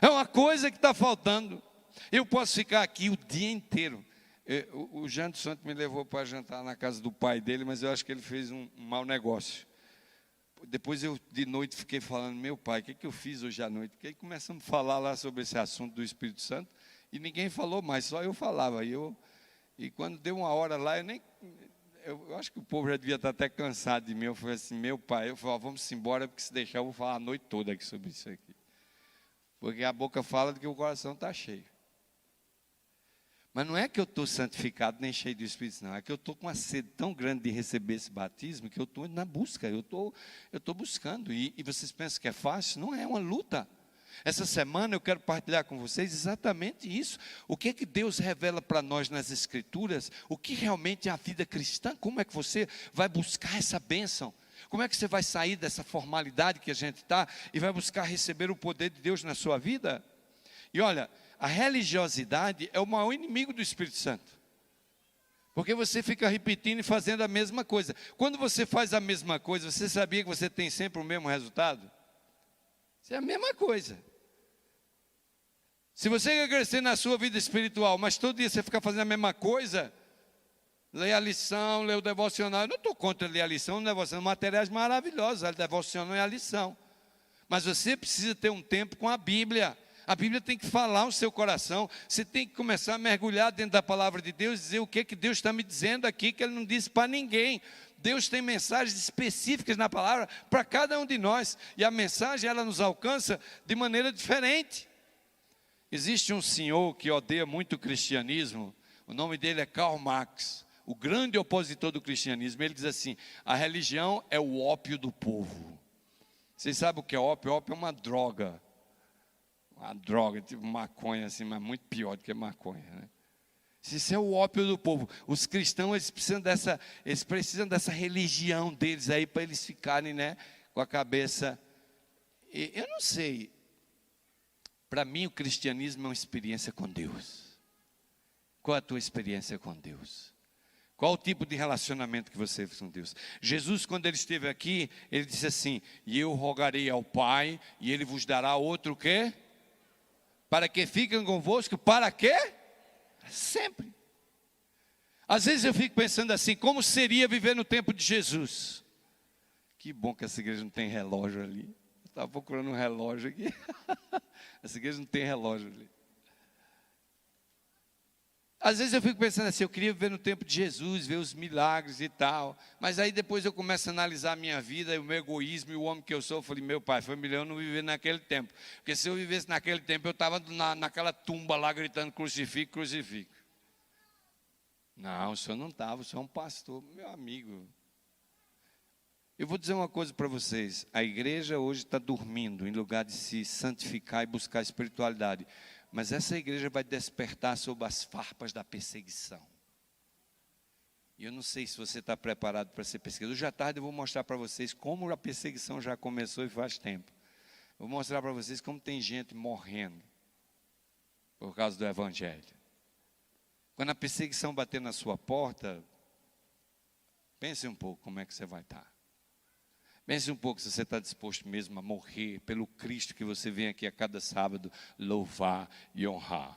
É uma coisa que está faltando. Eu posso ficar aqui o dia inteiro. O Janto Santo me levou para jantar na casa do pai dele, mas eu acho que ele fez um mau negócio. Depois eu de noite fiquei falando, meu pai, o que eu fiz hoje à noite? Porque aí começamos a falar lá sobre esse assunto do Espírito Santo, e ninguém falou mais, só eu falava. E quando deu uma hora lá, eu acho que o povo já devia estar até cansado de mim. Eu falei assim, meu pai, eu falei, vamos embora, porque se deixar eu vou falar a noite toda aqui sobre isso aqui. Porque a boca fala de que o coração está cheio. Mas não é que eu estou santificado nem cheio do Espírito, não. É que eu estou com uma sede tão grande de receber esse batismo que eu estou na busca, eu estou buscando. E vocês pensam que é fácil? Não é uma luta. Essa semana eu quero partilhar com vocês exatamente isso. O que é que Deus revela para nós nas Escrituras? O que realmente é a vida cristã? Como é que você vai buscar essa bênção? Como é que você vai sair dessa formalidade que a gente está e vai buscar receber o poder de Deus na sua vida? E olha, a religiosidade é o maior inimigo do Espírito Santo. Porque você fica repetindo e fazendo a mesma coisa. Quando você faz a mesma coisa, você sabia que você tem sempre o mesmo resultado? Isso é a mesma coisa. Se você quer crescer na sua vida espiritual, mas todo dia você fica fazendo a mesma coisa, lê a lição, lê o devocional. Eu não estou contra ler a lição, o devocional, materiais maravilhosos, a devocional é a lição. Mas você precisa ter um tempo com a Bíblia. A Bíblia tem que falar o seu coração. Você tem que começar a mergulhar dentro da palavra de Deus e dizer o que Deus está me dizendo aqui, que Ele não disse para ninguém. Deus tem mensagens específicas na palavra para cada um de nós. E a mensagem, ela nos alcança de maneira diferente. Existe um senhor que odeia muito o cristianismo. O nome dele é Karl Marx, o grande opositor do cristianismo. Ele diz assim: a religião é o ópio do povo. Vocês sabem o que é ópio? Ópio é uma droga. Uma droga, tipo maconha assim, mas muito pior do que maconha, né? Isso é o ópio do povo. Os cristãos, eles precisam dessa religião deles aí, para eles ficarem, né, com a cabeça. Eu não sei. Para mim, o cristianismo é uma experiência com Deus. Qual é a tua experiência com Deus? Qual o tipo de relacionamento que você fez com Deus? Jesus, quando ele esteve aqui, ele disse assim: e eu rogarei ao Pai, e Ele vos dará outro o quê? Para que fiquem convosco, para quê? Sempre. Às vezes eu fico pensando assim: como seria viver no tempo de Jesus? Que bom que essa igreja não tem relógio ali. Eu estava procurando um relógio aqui. Essa igreja não tem relógio ali. Às vezes eu fico pensando assim: eu queria viver no tempo de Jesus, ver os milagres e tal. Mas aí depois eu começo a analisar a minha vida, o meu egoísmo e o homem que eu sou. Eu falei: meu pai, foi melhor eu não viver naquele tempo. Porque se eu vivesse naquele tempo, eu estava naquela tumba lá gritando: crucifique, crucifique. Não, o senhor não estava, o senhor é um pastor, meu amigo. Eu vou dizer uma coisa para vocês: a igreja hoje está dormindo, em lugar de se santificar e buscar espiritualidade. Mas essa igreja vai despertar sob as farpas da perseguição. E eu não sei se você está preparado para ser perseguido. Hoje à tarde eu vou mostrar para vocês como a perseguição já começou e faz tempo. Vou mostrar para vocês como tem gente morrendo por causa do evangelho. Quando a perseguição bater na sua porta, pense um pouco como é que você vai estar. Pense um pouco se você está disposto mesmo a morrer pelo Cristo que você vem aqui a cada sábado louvar e honrar.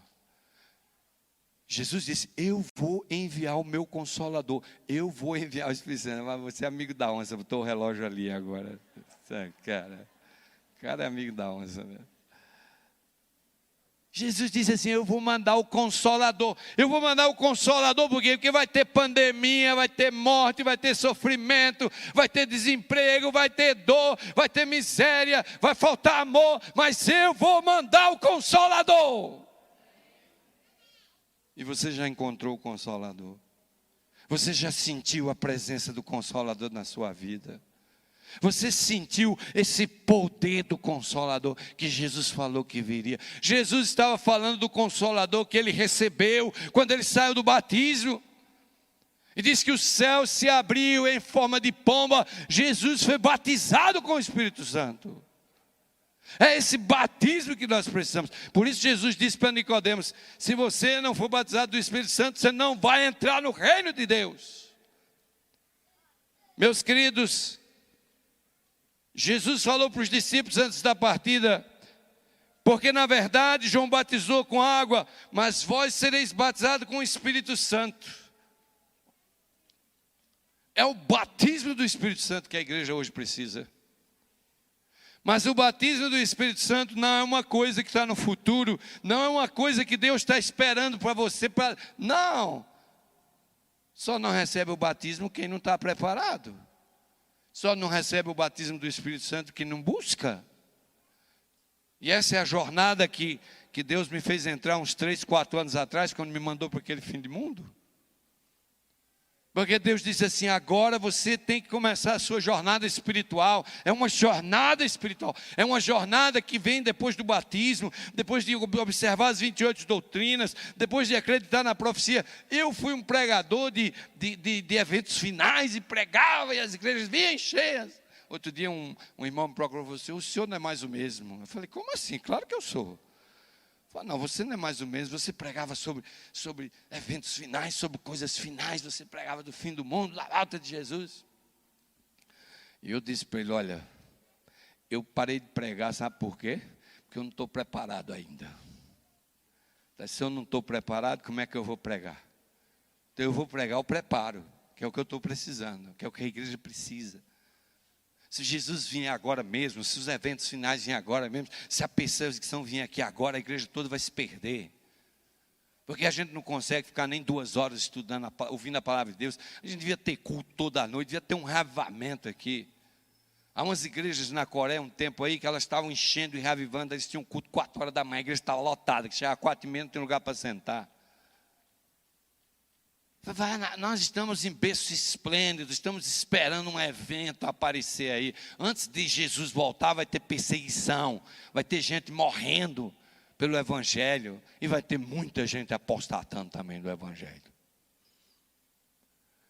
Jesus disse: eu vou enviar o meu Consolador. Eu vou enviar o Espírito Santo. Mas você é amigo da onça, botou o relógio ali agora. Cara é amigo da onça, né? Jesus disse assim: eu vou mandar o Consolador. Eu vou mandar o Consolador por quê? Porque vai ter pandemia, vai ter morte, vai ter sofrimento, vai ter desemprego, vai ter dor, vai ter miséria, vai faltar amor, mas eu vou mandar o Consolador. E você já encontrou o Consolador? Você já sentiu a presença do Consolador na sua vida? Você sentiu esse poder do Consolador que Jesus falou que viria? Jesus estava falando do Consolador que ele recebeu quando ele saiu do batismo. E diz que o céu se abriu em forma de pomba. Jesus foi batizado com o Espírito Santo. É esse batismo que nós precisamos. Por isso Jesus disse para Nicodemos: se você não for batizado do Espírito Santo, você não vai entrar no reino de Deus. Meus queridos, Jesus falou para os discípulos antes da partida: porque na verdade João batizou com água, mas vós sereis batizados com o Espírito Santo. É o batismo do Espírito Santo que a igreja hoje precisa. Mas o batismo do Espírito Santo não é uma coisa que está no futuro, não é uma coisa que Deus está esperando para você. Não, só não recebe o batismo quem não está preparado. Só não recebe o batismo do Espírito Santo quem não busca. E essa é a jornada que Deus me fez entrar uns 3, 4 anos atrás, quando me mandou para aquele fim de mundo. Porque Deus disse assim: agora você tem que começar a sua jornada espiritual. É uma jornada espiritual. É uma jornada que vem depois do batismo, depois de observar as 28 doutrinas, depois de acreditar na profecia. Eu fui um pregador de eventos finais e pregava e as igrejas vinham cheias. Outro dia um irmão me procurou e falou assim: o senhor não é mais o mesmo. Eu falei: como assim? Claro que eu sou. Falei: não, você não é mais o mesmo. Você pregava sobre eventos finais, sobre coisas finais. Você pregava do fim do mundo, da volta de Jesus. E eu disse para ele: olha, eu parei de pregar, sabe por quê? Porque eu não estou preparado ainda. Se eu não estou preparado, como é que eu vou pregar? Então eu vou pregar o preparo, que é o que eu estou precisando, que é o que a igreja precisa. Se Jesus vier agora mesmo, se os eventos finais vierem agora mesmo, se a perseguição vier aqui agora, a igreja toda vai se perder. Porque a gente não consegue ficar nem 2 horas estudando, ouvindo a palavra de Deus. A gente devia ter culto toda a noite, devia ter um reavivamento aqui. Há umas igrejas na Coreia, um tempo aí, que elas estavam enchendo e reavivando, eles tinham culto 4 horas da manhã, a igreja estava lotada, que chegava 4h30, não tem lugar para sentar. Nós estamos em berço esplêndido, estamos esperando um evento aparecer aí. Antes de Jesus voltar, vai ter perseguição, vai ter gente morrendo pelo Evangelho, e vai ter muita gente apostatando também do Evangelho.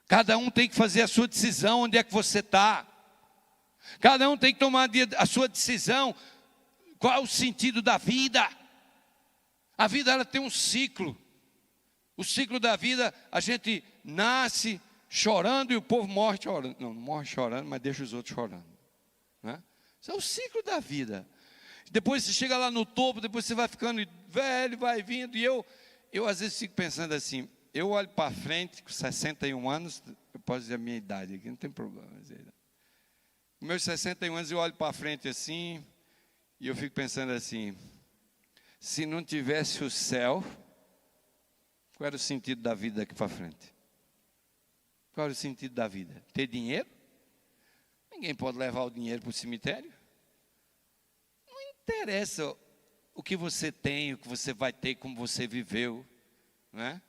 Cada um tem que fazer a sua decisão, onde é que você está. Cada um tem que tomar a sua decisão, qual é o sentido da vida. A vida, ela tem um ciclo. O ciclo da vida, a gente nasce chorando e o povo morre chorando. Não morre chorando, mas deixa os outros chorando, né? Isso é o ciclo da vida. Depois você chega lá no topo, depois você vai ficando velho, vai vindo. E eu às vezes fico pensando assim, eu olho para frente, com 61 anos, eu posso dizer a minha idade aqui, não tem problema. Com meus 61 anos eu olho para frente assim, e eu fico pensando assim, se não tivesse o céu, qual era o sentido da vida daqui para frente? Qual era o sentido da vida? Ter dinheiro? Ninguém pode levar o dinheiro para o cemitério. Não interessa o que você tem, o que você vai ter, como você viveu, né?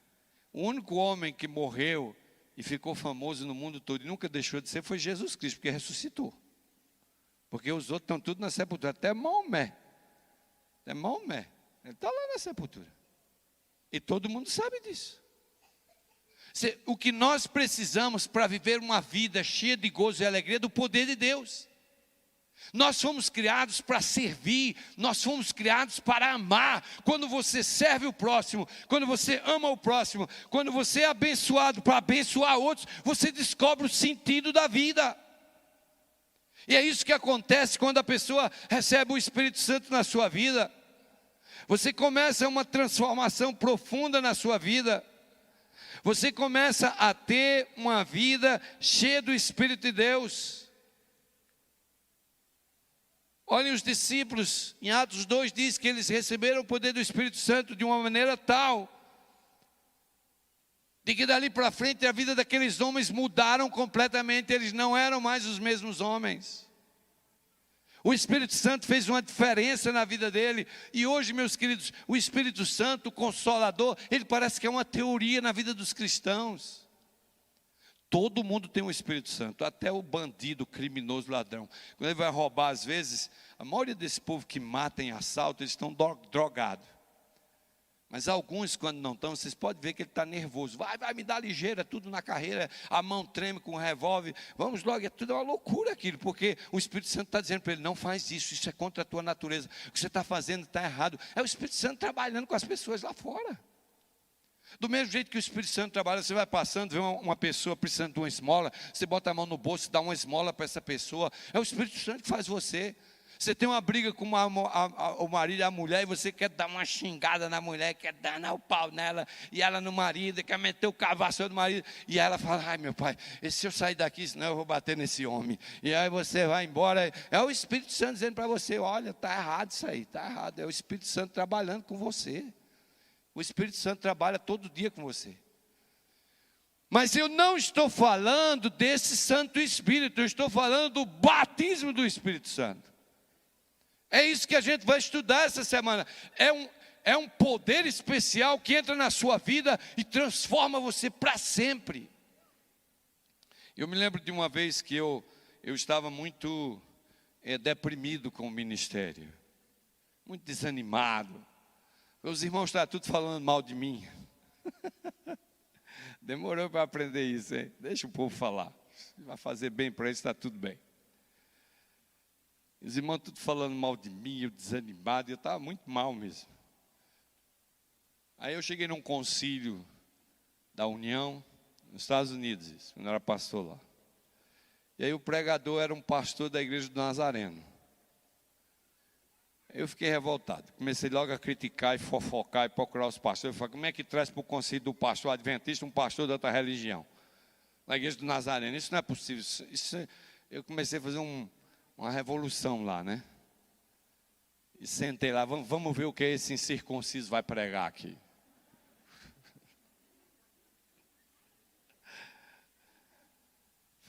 O único homem que morreu e ficou famoso no mundo todo e nunca deixou de ser foi Jesus Cristo, porque ressuscitou. Porque os outros estão tudo na sepultura, até Maomé. Ele está lá na sepultura. E todo mundo sabe disso. O que nós precisamos para viver uma vida cheia de gozo e alegria é do poder de Deus. Nós fomos criados para servir, nós fomos criados para amar. Quando você serve o próximo, quando você ama o próximo, quando você é abençoado para abençoar outros, você descobre o sentido da vida. E é isso que acontece quando a pessoa recebe o Espírito Santo na sua vida. Você começa uma transformação profunda na sua vida. Você começa a ter uma vida cheia do Espírito de Deus. Olhem os discípulos, em Atos 2 diz que eles receberam o poder do Espírito Santo de uma maneira tal, de que dali para frente a vida daqueles homens mudaram completamente, eles não eram mais os mesmos homens. O Espírito Santo fez uma diferença na vida dele. E hoje, meus queridos, o Espírito Santo, o Consolador, ele parece que é uma teoria na vida dos cristãos. Todo mundo tem um Espírito Santo, até o bandido, o criminoso, o ladrão. Quando ele vai roubar, às vezes, a maioria desse povo que mata em assalto, eles estão drogados. Mas alguns, quando não estão, vocês podem ver que ele está nervoso. Vai me dar ligeira, tudo na carreira, a mão treme com o revólver. Vamos logo, é tudo uma loucura aquilo, porque o Espírito Santo está dizendo para ele, não faz isso, isso é contra a tua natureza. O que você está fazendo está errado. É o Espírito Santo trabalhando com as pessoas lá fora. Do mesmo jeito que o Espírito Santo trabalha, você vai passando, vê uma pessoa precisando de uma esmola, você bota a mão no bolso e dá uma esmola para essa pessoa. É o Espírito Santo que faz você. Você tem uma briga com o marido e a mulher, e você quer dar uma xingada na mulher, quer dar o pau nela, e ela no marido, quer meter o cavaço no marido, e ela fala, ai meu pai, e se eu sair daqui, senão eu vou bater nesse homem. E aí você vai embora, é o Espírito Santo dizendo para você, olha, está errado isso aí, está errado, é o Espírito Santo trabalhando com você. O Espírito Santo trabalha todo dia com você. Mas eu não estou falando desse Santo Espírito, eu estou falando do batismo do Espírito Santo. É isso que a gente vai estudar essa semana. É um poder especial que entra na sua vida e transforma você para sempre. Eu me lembro de uma vez que eu estava muito deprimido com o ministério. Muito desanimado. Os irmãos estavam tudo falando mal de mim. Demorou para aprender isso, hein? Deixa o povo falar. Se vai fazer bem para eles, está tudo bem. Os irmãos tudo falando mal de mim, eu desanimado, e eu estava muito mal mesmo. Aí eu cheguei num concílio da União, nos Estados Unidos, isso, quando eu era pastor lá. E aí o pregador era um pastor da igreja do Nazareno. Eu fiquei revoltado. Comecei logo a criticar e fofocar e procurar os pastores. Eu falei, como é que traz para o conselho do pastor adventista um pastor de outra religião? Na igreja do Nazareno. Isso não é possível. Eu comecei a fazer uma revolução lá, né? E sentei lá, vamos ver o que esse incircunciso vai pregar aqui.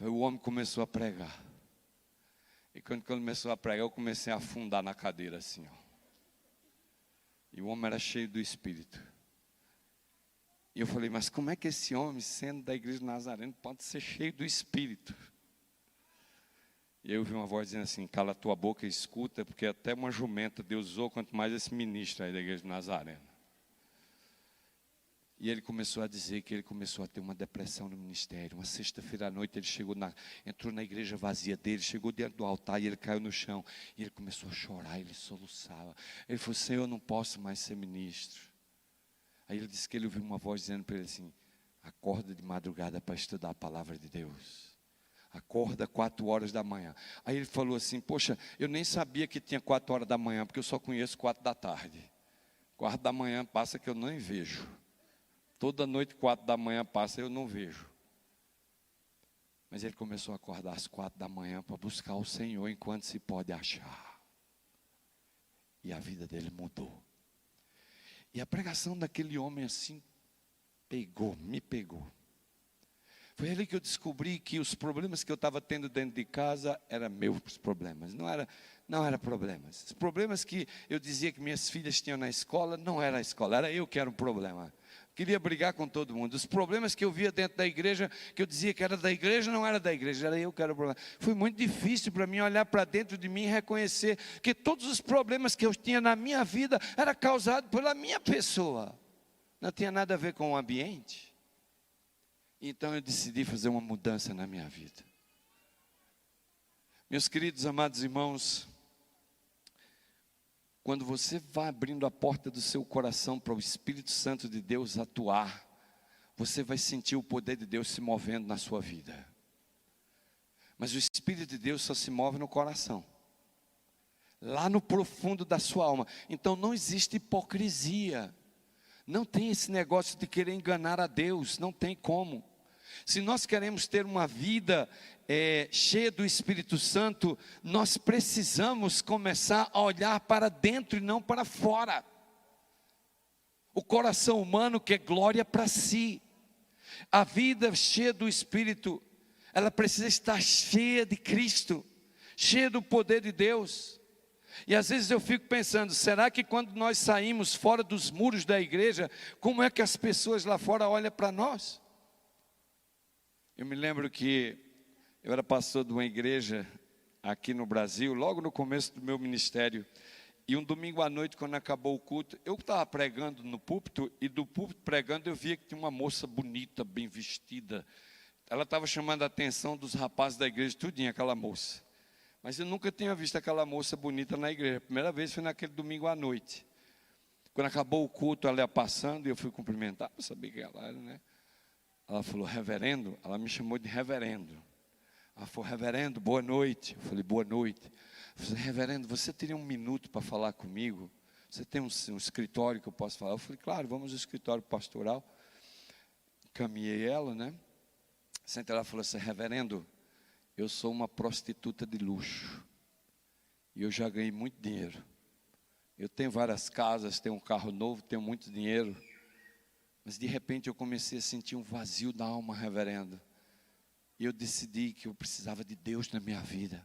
O homem começou a pregar. E quando ele começou a pregar, eu comecei a afundar na cadeira assim, ó. E o homem era cheio do Espírito. E eu falei, mas como é que esse homem, sendo da igreja do Nazareno, pode ser cheio do Espírito? E aí eu ouvi uma voz dizendo assim, cala a tua boca e escuta, porque até uma jumenta Deus usou, quanto mais esse ministro aí da igreja do Nazareno. E ele começou a dizer que ele começou a ter uma depressão no ministério. Uma sexta-feira à noite ele entrou na igreja vazia dele, chegou diante do altar e ele caiu no chão. E ele começou a chorar, ele soluçava. Ele falou, Senhor, eu não posso mais ser ministro. Aí ele disse que ele ouviu uma voz dizendo para ele assim, acorda de madrugada para estudar a palavra de Deus. Acorda 4 horas da manhã. Aí ele falou assim, poxa, eu nem sabia que tinha 4 horas da manhã, porque eu só conheço 4 da tarde. 4 da manhã passa que eu nem vejo. Toda noite, 4 da manhã passa, eu não vejo. Mas ele começou a acordar às 4 da manhã para buscar o Senhor enquanto se pode achar. E a vida dele mudou. E a pregação daquele homem assim, me pegou. Foi ali que eu descobri que os problemas que eu estava tendo dentro de casa eram meus problemas, não era problemas. Os problemas que eu dizia que minhas filhas tinham na escola, não era a escola, era eu que era um problema. Queria brigar com todo mundo. Os problemas que eu via dentro da igreja, que eu dizia que era da igreja, não era da igreja, era eu que era o problema. Foi muito difícil para mim olhar para dentro de mim e reconhecer que todos os problemas que eu tinha na minha vida eram causados pela minha pessoa. Não tinha nada a ver com o ambiente. Então eu decidi fazer uma mudança na minha vida. Meus queridos, amados irmãos, quando você vai abrindo a porta do seu coração para o Espírito Santo de Deus atuar, você vai sentir o poder de Deus se movendo na sua vida. Mas o Espírito de Deus só se move no coração, lá no profundo da sua alma. Então não existe hipocrisia, não tem esse negócio de querer enganar a Deus, não tem como. Se nós queremos ter uma vida cheia do Espírito Santo, nós precisamos começar a olhar para dentro e não para fora. O coração humano quer glória para si. A vida cheia do Espírito, ela precisa estar cheia de Cristo, cheia do poder de Deus. E às vezes eu fico pensando, será que quando nós saímos fora dos muros da igreja, como é que as pessoas lá fora olham para nós? Eu me lembro que eu era pastor de uma igreja aqui no Brasil, logo no começo do meu ministério. E um domingo à noite, quando acabou o culto, eu estava pregando no púlpito, e do púlpito pregando eu via que tinha uma moça bonita, bem vestida. Ela estava chamando a atenção dos rapazes da igreja, tudinho, aquela moça. Mas eu nunca tinha visto aquela moça bonita na igreja. A primeira vez foi naquele domingo à noite. Quando acabou o culto, ela ia passando, e eu fui cumprimentar, para saber quem ela era, né? Ela falou, reverendo, ela me chamou de reverendo. Ela falou, reverendo, boa noite. Eu falei, boa noite. Eu falei, reverendo, você teria um minuto para falar comigo? Você tem um escritório que eu posso falar? Eu falei, claro, vamos ao escritório pastoral. Caminhei ela, né? Sentei lá e falou assim, reverendo, eu sou uma prostituta de luxo. E eu já ganhei muito dinheiro. Eu tenho várias casas, tenho um carro novo, tenho muito dinheiro. Mas de repente eu comecei a sentir um vazio na alma, reverendo. E eu decidi que eu precisava de Deus na minha vida.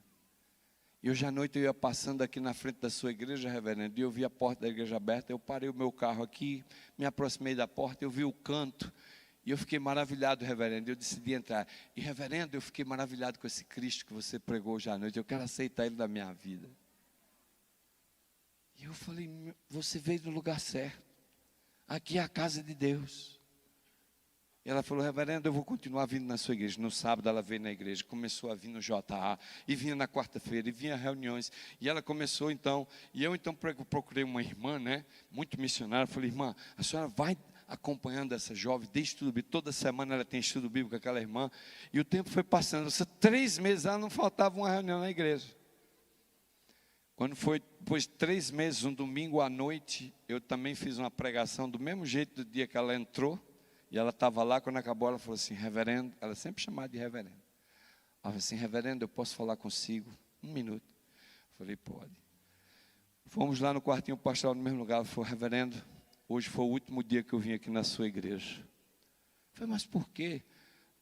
E hoje à noite eu ia passando aqui na frente da sua igreja, reverendo, e eu vi a porta da igreja aberta. Eu parei o meu carro aqui, me aproximei da porta, eu vi o canto. E eu fiquei maravilhado, reverendo. Eu decidi entrar. E reverendo, eu fiquei maravilhado com esse Cristo que você pregou hoje à noite. Eu quero aceitar Ele na minha vida. E eu falei, você veio no lugar certo. Aqui é a casa de Deus. E ela falou, reverendo, eu vou continuar vindo na sua igreja. No sábado ela veio na igreja, começou a vir no JA, e vinha na quarta-feira, e vinha reuniões. E ela começou então, e eu então procurei uma irmã, né, muito missionária. Falei, irmã, a senhora vai acompanhando essa jovem, de estudo bíblico, toda semana ela tem estudo bíblico com aquela irmã. E o tempo foi passando, 3 meses ela não faltava uma reunião na igreja. Quando foi depois de 3 meses, um domingo à noite, eu também fiz uma pregação do mesmo jeito do dia que ela entrou. E ela estava lá, quando acabou, ela falou assim: reverendo, ela sempre chamava de reverendo. Ela falou assim: reverendo, eu posso falar consigo? 1 minuto. Eu falei: pode. Fomos lá no quartinho pastoral, no mesmo lugar. Ela falou: reverendo, hoje foi o último dia que eu vim aqui na sua igreja. Eu falei: mas por quê?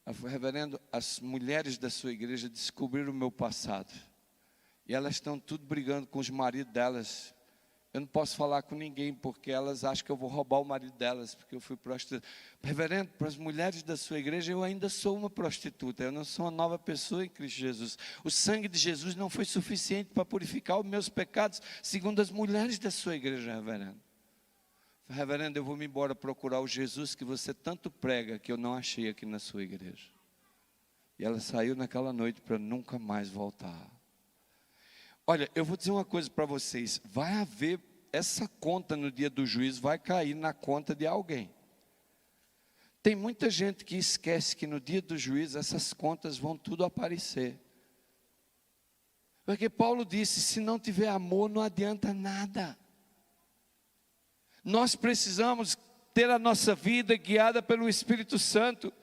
Ela falou: reverendo, as mulheres da sua igreja descobriram o meu passado. E elas estão tudo brigando com os maridos delas. Eu não posso falar com ninguém, porque elas acham que eu vou roubar o marido delas, porque eu fui prostituta. Reverendo, para as mulheres da sua igreja, eu ainda sou uma prostituta. Eu não sou uma nova pessoa em Cristo Jesus. O sangue de Jesus não foi suficiente para purificar os meus pecados, segundo as mulheres da sua igreja, reverendo. Reverendo, eu vou me embora procurar o Jesus que você tanto prega, que eu não achei aqui na sua igreja. E ela saiu naquela noite para nunca mais voltar. Olha, eu vou dizer uma coisa para vocês. Vai haver, essa conta no dia do juízo vai cair na conta de alguém. Tem muita gente que esquece que no dia do juízo essas contas vão tudo aparecer. Porque Paulo disse: se não tiver amor não adianta nada. Nós precisamos ter a nossa vida guiada pelo Espírito Santo.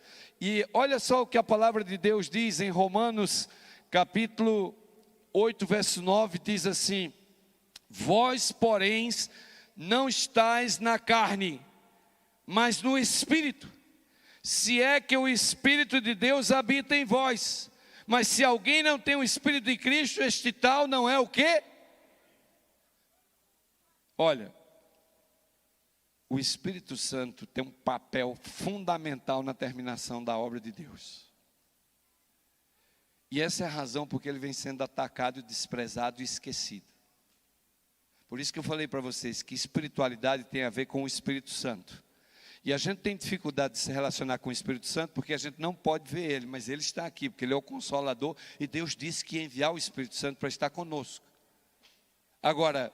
E olha só o que a palavra de Deus diz em Romanos capítulo 8, verso 9, diz assim: vós, porém, não estáis na carne, mas no Espírito, se é que o Espírito de Deus habita em vós. Mas se alguém não tem o Espírito de Cristo, este tal não é o quê? Olha, o Espírito Santo tem um papel fundamental na terminação da obra de Deus. E essa é a razão porque ele vem sendo atacado, desprezado e esquecido. Por isso que eu falei para vocês que espiritualidade tem a ver com o Espírito Santo. E a gente tem dificuldade de se relacionar com o Espírito Santo porque a gente não pode ver ele, mas ele está aqui, porque ele é o Consolador e Deus disse que ia enviar o Espírito Santo para estar conosco. Agora,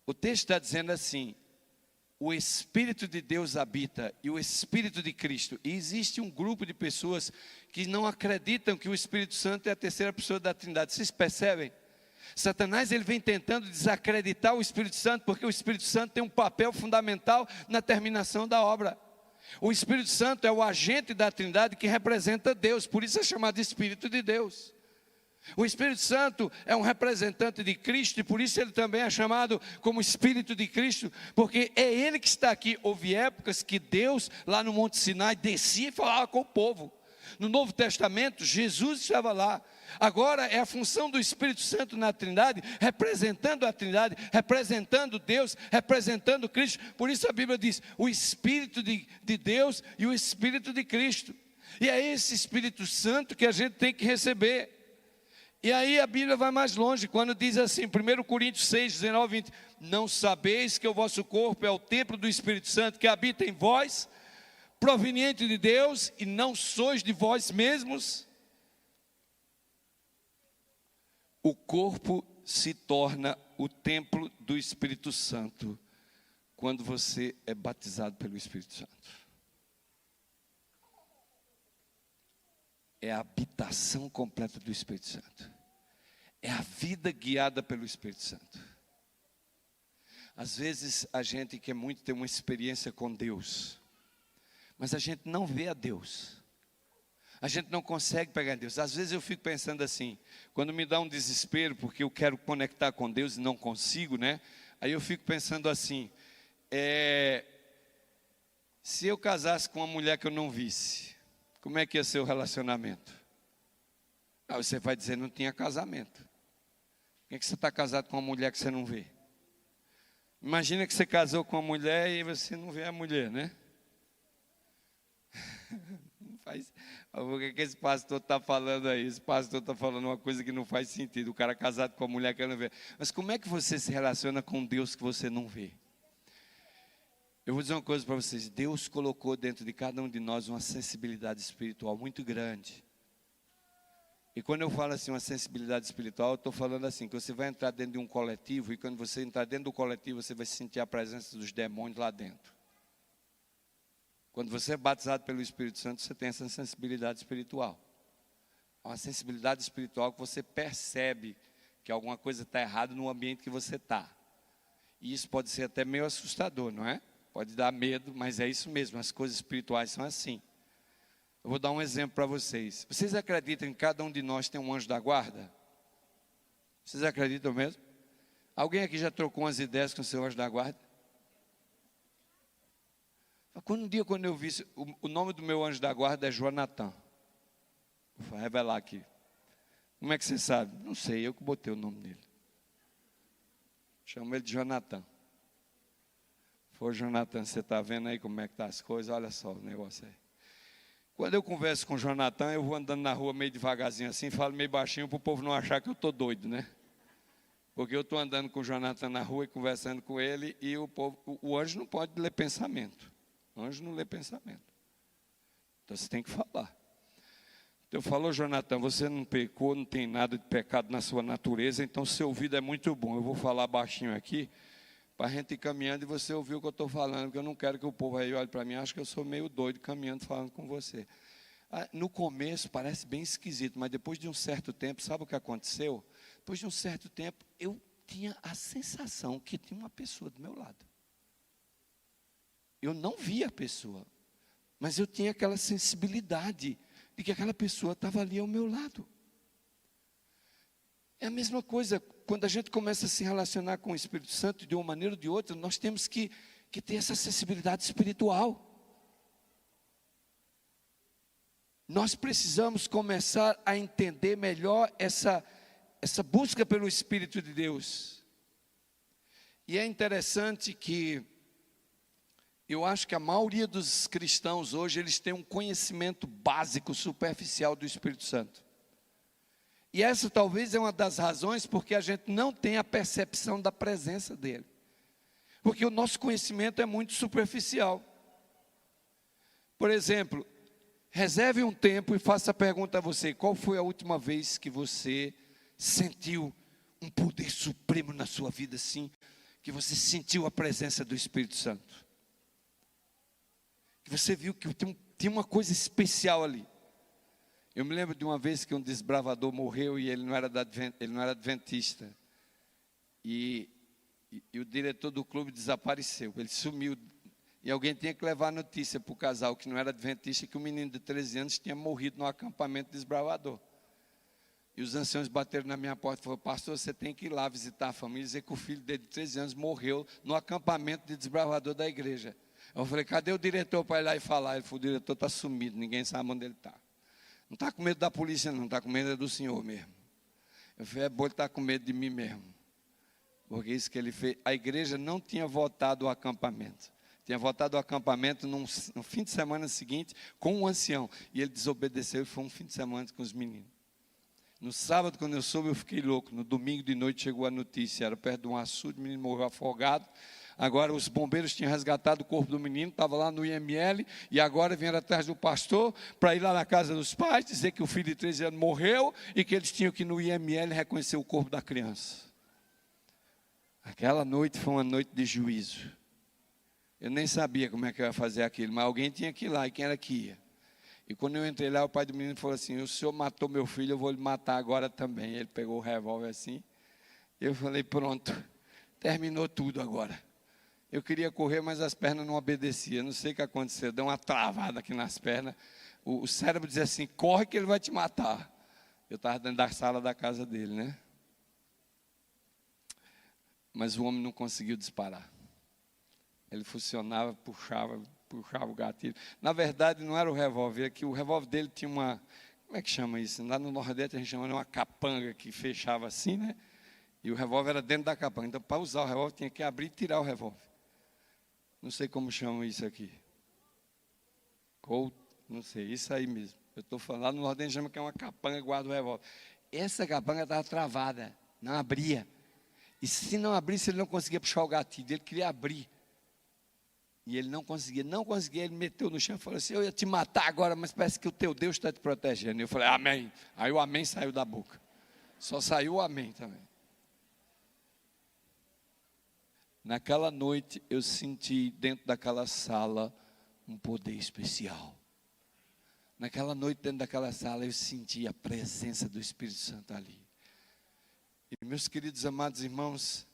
o texto está dizendo assim: o Espírito de Deus habita e o Espírito de Cristo. E existe um grupo de pessoas que não acreditam que o Espírito Santo é a terceira pessoa da Trindade. Vocês percebem? Satanás ele vem tentando desacreditar o Espírito Santo, porque o Espírito Santo tem um papel fundamental na terminação da obra. O Espírito Santo é o agente da Trindade que representa Deus, por isso é chamado Espírito de Deus. O Espírito Santo é um representante de Cristo e por isso ele também é chamado como Espírito de Cristo, porque é ele que está aqui. Houve épocas que Deus lá no Monte Sinai descia e falava com o povo. No Novo Testamento Jesus estava lá. Agora é a função do Espírito Santo na Trindade, representando a Trindade, representando Deus, representando Cristo. Por isso a Bíblia diz: o Espírito de Deus e o Espírito de Cristo. E é esse Espírito Santo que a gente tem que receber. E aí a Bíblia vai mais longe, quando diz assim, 1 Coríntios 6, 19, 20: não sabeis que o vosso corpo é o templo do Espírito Santo que habita em vós, proveniente de Deus, e não sois de vós mesmos? O corpo se torna o templo do Espírito Santo quando você é batizado pelo Espírito Santo. É a habitação completa do Espírito Santo. É a vida guiada pelo Espírito Santo. Às vezes a gente quer muito ter uma experiência com Deus, mas a gente não vê a Deus. A gente não consegue pegar Deus. Às vezes eu fico pensando assim, quando me dá um desespero, porque eu quero conectar com Deus e não consigo, né? Aí eu fico pensando assim, se eu casasse com uma mulher que eu não visse, como é que ia ser o relacionamento? Aí você vai dizer: não tinha casamento. Por que você está casado com uma mulher que você não vê? Imagina que você casou com uma mulher e você não vê a mulher, né? Não faz. O que esse pastor está falando aí? Esse pastor está falando uma coisa que não faz sentido. O cara casado com a mulher que não vê. Mas como é que você se relaciona com Deus que você não vê? Eu vou dizer uma coisa para vocês: Deus colocou dentro de cada um de nós uma sensibilidade espiritual muito grande. E quando eu falo assim, uma sensibilidade espiritual, eu estou falando assim, que você vai entrar dentro de um coletivo, e quando você entrar dentro do coletivo, você vai sentir a presença dos demônios lá dentro. Quando você é batizado pelo Espírito Santo, você tem essa sensibilidade espiritual. Uma sensibilidade espiritual que você percebe que alguma coisa está errada no ambiente que você está. E isso pode ser até meio assustador, não é? Pode dar medo, mas é isso mesmo, as coisas espirituais são assim. Eu vou dar um exemplo para vocês. Vocês acreditam que cada um de nós tem um anjo da guarda? Vocês acreditam mesmo? Alguém aqui já trocou umas ideias com o seu anjo da guarda? Um dia, quando eu vi, o nome do meu anjo da guarda é Jonathan. Vou revelar aqui. Como é que você sabe? Não sei, eu que botei o nome dele. Chamo ele de Jonathan. Foi Jonathan, você está vendo aí como é que estão as coisas? Olha só o negócio aí. Quando eu converso com o Jonathan, eu vou andando na rua meio devagarzinho assim, falo meio baixinho para o povo não achar que eu estou doido, né? Porque eu estou andando com o Jonathan na rua e conversando com ele, e o anjo não pode ler pensamento. O anjo não lê pensamento. Então você tem que falar. Então falou, Jonathan, você não pecou, não tem nada de pecado na sua natureza, então seu ouvido é muito bom. Eu vou falar baixinho aqui, para a gente ir caminhando e você ouvir o que eu estou falando, porque eu não quero que o povo aí olhe para mim, acho que eu sou meio doido caminhando, falando com você. No começo parece bem esquisito, mas depois de um certo tempo, sabe o que aconteceu? Depois de um certo tempo, eu tinha a sensação que tinha uma pessoa do meu lado. Eu não via a pessoa, mas eu tinha aquela sensibilidade de que aquela pessoa estava ali ao meu lado. É a mesma coisa, quando a gente começa a se relacionar com o Espírito Santo de uma maneira ou de outra, nós temos que ter essa sensibilidade espiritual. Nós precisamos começar a entender melhor essa busca pelo Espírito de Deus. E é interessante que eu acho que a maioria dos cristãos hoje, eles têm um conhecimento básico, superficial do Espírito Santo. E essa talvez é uma das razões porque a gente não tem a percepção da presença dele. Porque o nosso conhecimento é muito superficial. Por exemplo, reserve um tempo e faça a pergunta a você: qual foi a última vez que você sentiu um poder supremo na sua vida assim, que você sentiu a presença do Espírito Santo? Que você viu que tinha uma coisa especial ali. Eu me lembro de uma vez que um desbravador morreu e ele não era adventista. E o diretor do clube desapareceu, ele sumiu. E alguém tinha que levar a notícia para o casal que não era adventista, que um menino de 13 anos tinha morrido no acampamento desbravador. E os anciãos bateram na minha porta e falaram: pastor, você tem que ir lá visitar a família e dizer que o filho dele de 13 anos morreu no acampamento de desbravador da igreja. Eu falei: cadê o diretor para ir lá e falar? Ele falou: o diretor está sumido, ninguém sabe onde ele está. Não está com medo da polícia não, está com medo do Senhor mesmo. Eu falei: é bom ele estar com medo de mim mesmo. Porque isso que ele fez, a igreja não tinha votado o acampamento. Tinha votado o acampamento no fim de semana seguinte com um ancião. E ele desobedeceu e foi um fim de semana com os meninos. No sábado, quando eu soube, eu fiquei louco. No domingo de noite chegou a notícia, era perto de um açude, o menino morreu afogado. Agora os bombeiros tinham resgatado o corpo do menino, estava lá no IML, e agora vieram atrás do pastor para ir lá na casa dos pais, dizer que o filho de 13 anos morreu e que eles tinham que ir no IML reconhecer o corpo da criança. Aquela noite foi uma noite de juízo. Eu nem sabia como é que eu ia fazer aquilo, mas alguém tinha que ir lá, e quem era que ia? E quando eu entrei lá, o pai do menino falou assim: o senhor matou meu filho, eu vou lhe matar agora também. Ele pegou o revólver assim, eu falei: pronto, terminou tudo agora. Eu queria correr, mas as pernas não obedeciam. Não sei o que aconteceu, deu uma travada aqui nas pernas. O cérebro dizia assim: corre que ele vai te matar. Eu estava dentro da sala da casa dele, né? Mas o homem não conseguiu disparar. Ele funcionava, puxava o gatilho. Na verdade, não era o revólver, é que o revólver dele tinha uma... Como é que chama isso? Lá no Nordeste a gente chama de uma capanga que fechava assim, né? E o revólver era dentro da capanga. Então, para usar o revólver, tinha que abrir e tirar o revólver. Não sei como chamam isso aqui. Colt, não sei, isso aí mesmo. Eu estou falando, lá no Nordeste a gente chama que é uma capanga que guarda o revólver. Essa capanga estava travada, não abria. E se não abrisse, ele não conseguia puxar o gatilho. Ele queria abrir. E ele não conseguia, ele meteu no chão e falou assim: eu ia te matar agora, mas parece que o teu Deus está te protegendo. E eu falei: amém. Aí o amém saiu da boca. Só saiu o amém também. Naquela noite eu senti dentro daquela sala um poder especial. Naquela noite dentro daquela sala eu senti a presença do Espírito Santo ali. E, meus queridos amados irmãos,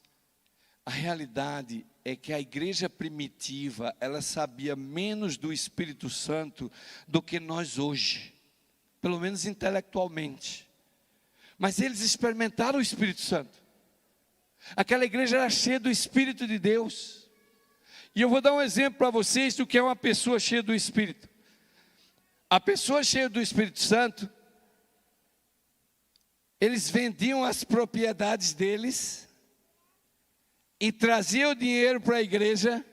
a realidade é que a igreja primitiva, ela sabia menos do Espírito Santo do que nós hoje, pelo menos intelectualmente. Mas eles experimentaram o Espírito Santo. Aquela igreja era cheia do Espírito de Deus. E eu vou dar um exemplo para vocês do que é uma pessoa cheia do Espírito. A pessoa cheia do Espírito Santo, eles vendiam as propriedades deles e traziam o dinheiro para a igreja,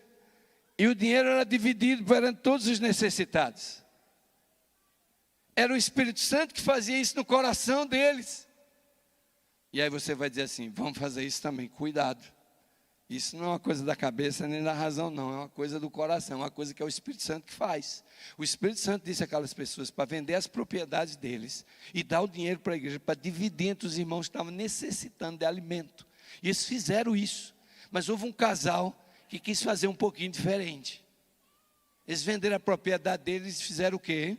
e o dinheiro era dividido para todos os necessitados. Era o Espírito Santo que fazia isso no coração deles. E aí você vai dizer assim, vamos fazer isso também, cuidado. Isso não é uma coisa da cabeça nem da razão, não. É uma coisa do coração, é uma coisa que é o Espírito Santo que faz. O Espírito Santo disse àquelas pessoas para vender as propriedades deles e dar o dinheiro para a igreja, para dividir entre os irmãos que estavam necessitando de alimento. E eles fizeram isso. Mas houve um casal que quis fazer um pouquinho diferente. Eles venderam a propriedade deles e fizeram o quê?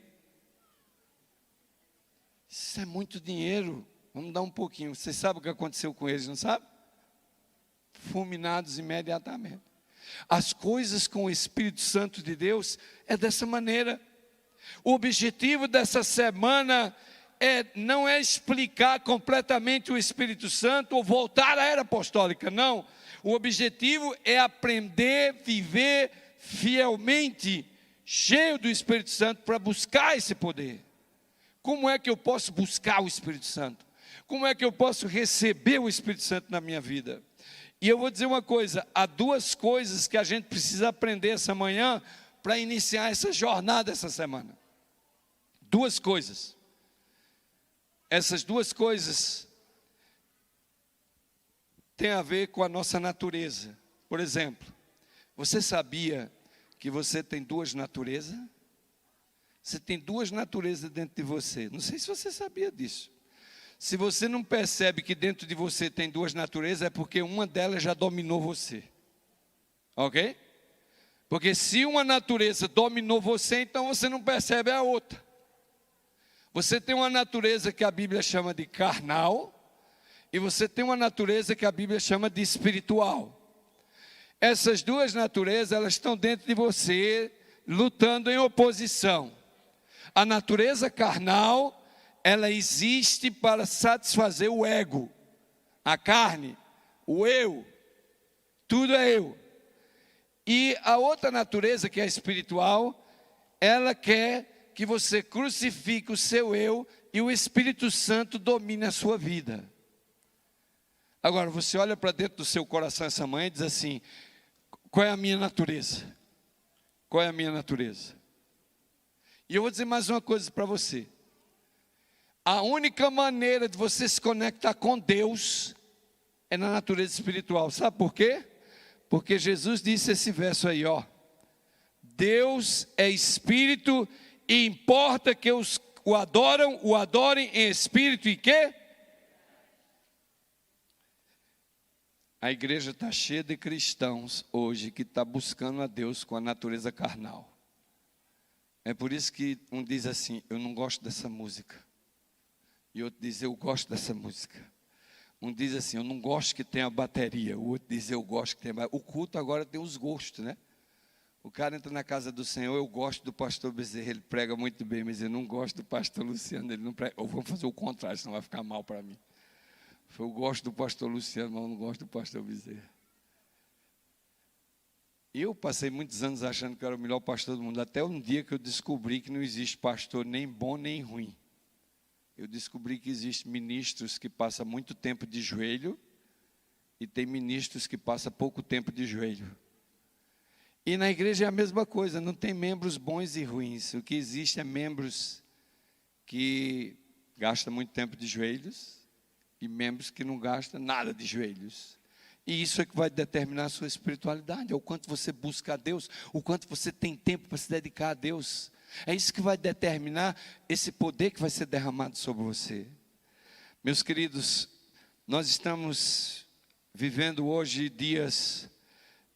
Isso é muito dinheiro. Vamos dar um pouquinho. Você sabe o que aconteceu com eles, não sabe? Fulminados imediatamente. As coisas com o Espírito Santo de Deus é dessa maneira. O objetivo dessa semana não é explicar completamente o Espírito Santo ou voltar à era apostólica, não. O objetivo é aprender a viver fielmente, cheio do Espírito Santo, para buscar esse poder. Como é que eu posso buscar o Espírito Santo? Como é que eu posso receber o Espírito Santo na minha vida? E eu vou dizer uma coisa, há duas coisas que a gente precisa aprender essa manhã para iniciar essa jornada essa semana. Duas coisas. Essas duas coisas têm a ver com a nossa natureza. Por exemplo, você sabia que você tem duas naturezas? Você tem duas naturezas dentro de você. Não sei se você sabia disso. Se você não percebe que dentro de você tem duas naturezas, é porque uma delas já dominou você. Ok? Porque se uma natureza dominou você, então você não percebe a outra. Você tem uma natureza que a Bíblia chama de carnal, e você tem uma natureza que a Bíblia chama de espiritual. Essas duas naturezas, elas estão dentro de você, lutando em oposição. A natureza carnal, ela existe para satisfazer o ego, a carne, o eu, tudo é eu. E a outra natureza, que é espiritual, ela quer que você crucifique o seu eu e o Espírito Santo domine a sua vida. Agora, você olha para dentro do seu coração essa manhã e diz assim, qual é a minha natureza? Qual é a minha natureza? E eu vou dizer mais uma coisa para você. A única maneira de você se conectar com Deus é na natureza espiritual. Sabe por quê? Porque Jesus disse esse verso aí, ó. Deus é espírito e importa que os o adorem em espírito e quê? A igreja está cheia de cristãos hoje que está buscando a Deus com a natureza carnal. É por isso que um diz assim, eu não gosto dessa música. E outro diz, eu gosto dessa música. Um diz assim, eu não gosto que tenha bateria. O outro diz, eu gosto que tenha bateria. O culto agora tem os gostos, né? O cara entra na casa do Senhor, eu gosto do pastor Bezerra, ele prega muito bem, mas eu não gosto do pastor Luciano, ele não prega. Ou vamos fazer o contrário, senão vai ficar mal para mim. Eu gosto do pastor Luciano, mas eu não gosto do pastor Bezerra. Eu passei muitos anos achando que eu era o melhor pastor do mundo, até um dia que eu descobri que não existe pastor nem bom nem ruim. Eu descobri que existem ministros que passam muito tempo de joelho e tem ministros que passam pouco tempo de joelho. E na igreja é a mesma coisa, não tem membros bons e ruins. O que existe é membros que gastam muito tempo de joelhos e membros que não gastam nada de joelhos. E isso é que vai determinar a sua espiritualidade, é o quanto você busca a Deus, o quanto você tem tempo para se dedicar a Deus. É isso que vai determinar esse poder que vai ser derramado sobre você. Meus queridos, nós estamos vivendo hoje dias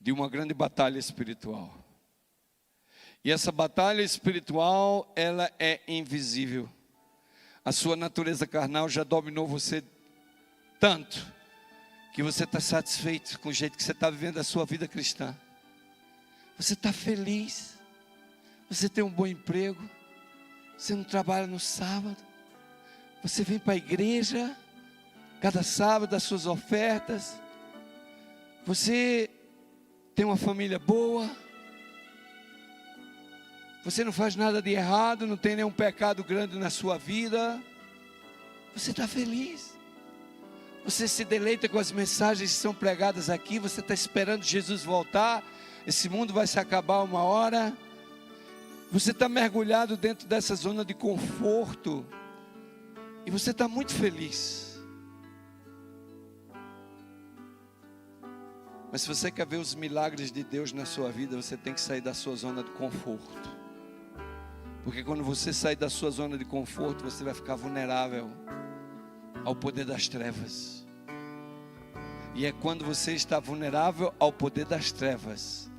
de uma grande batalha espiritual. E essa batalha espiritual, ela é invisível. A sua natureza carnal já dominou você tanto que você está satisfeito com o jeito que você está vivendo a sua vida cristã. Você está feliz. Você tem um bom emprego. Você não trabalha no sábado. Você vem para a igreja cada sábado, as suas ofertas. Você tem uma família boa. Você não faz nada de errado, não tem nenhum pecado grande na sua vida. Você está feliz. Você se deleita com as mensagens que são pregadas aqui. Você está esperando Jesus voltar. Esse mundo vai se acabar uma hora. Você está mergulhado dentro dessa zona de conforto. E você está muito feliz. Mas se você quer ver os milagres de Deus na sua vida, você tem que sair da sua zona de conforto. Porque quando você sair da sua zona de conforto, você vai ficar vulnerável ao poder das trevas. E é quando você está vulnerável ao poder das trevas,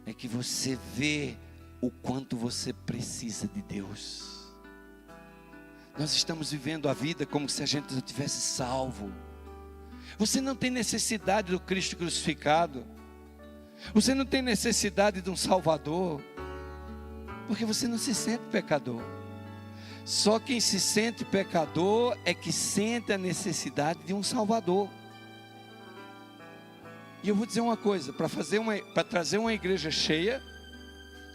é que você vê o quanto você precisa de Deus. Nós estamos vivendo a vida como se a gente já tivesse salvo. Você não tem necessidade do Cristo crucificado. Você não tem necessidade de um Salvador, porque você não se sente pecador. Só quem se sente pecador é que sente a necessidade de um Salvador. E eu vou dizer uma coisa, para trazer uma igreja cheia,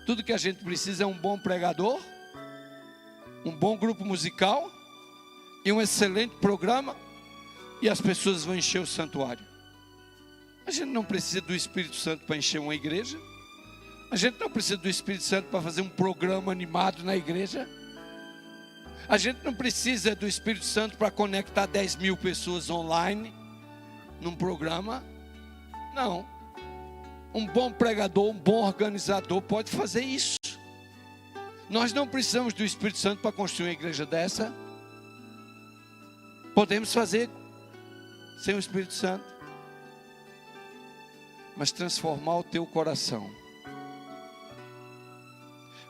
tudo que a gente precisa é um bom pregador, um bom grupo musical e um excelente programa, e as pessoas vão encher o santuário. A gente não precisa do Espírito Santo para encher uma igreja. A gente não precisa do Espírito Santo para fazer um programa animado na igreja. A gente não precisa do Espírito Santo para conectar 10 mil pessoas online num programa. Não. Um bom pregador, um bom organizador pode fazer isso. Nós não precisamos do Espírito Santo para construir uma igreja dessa. Podemos fazer sem o Espírito Santo. Mas transformar o teu coração,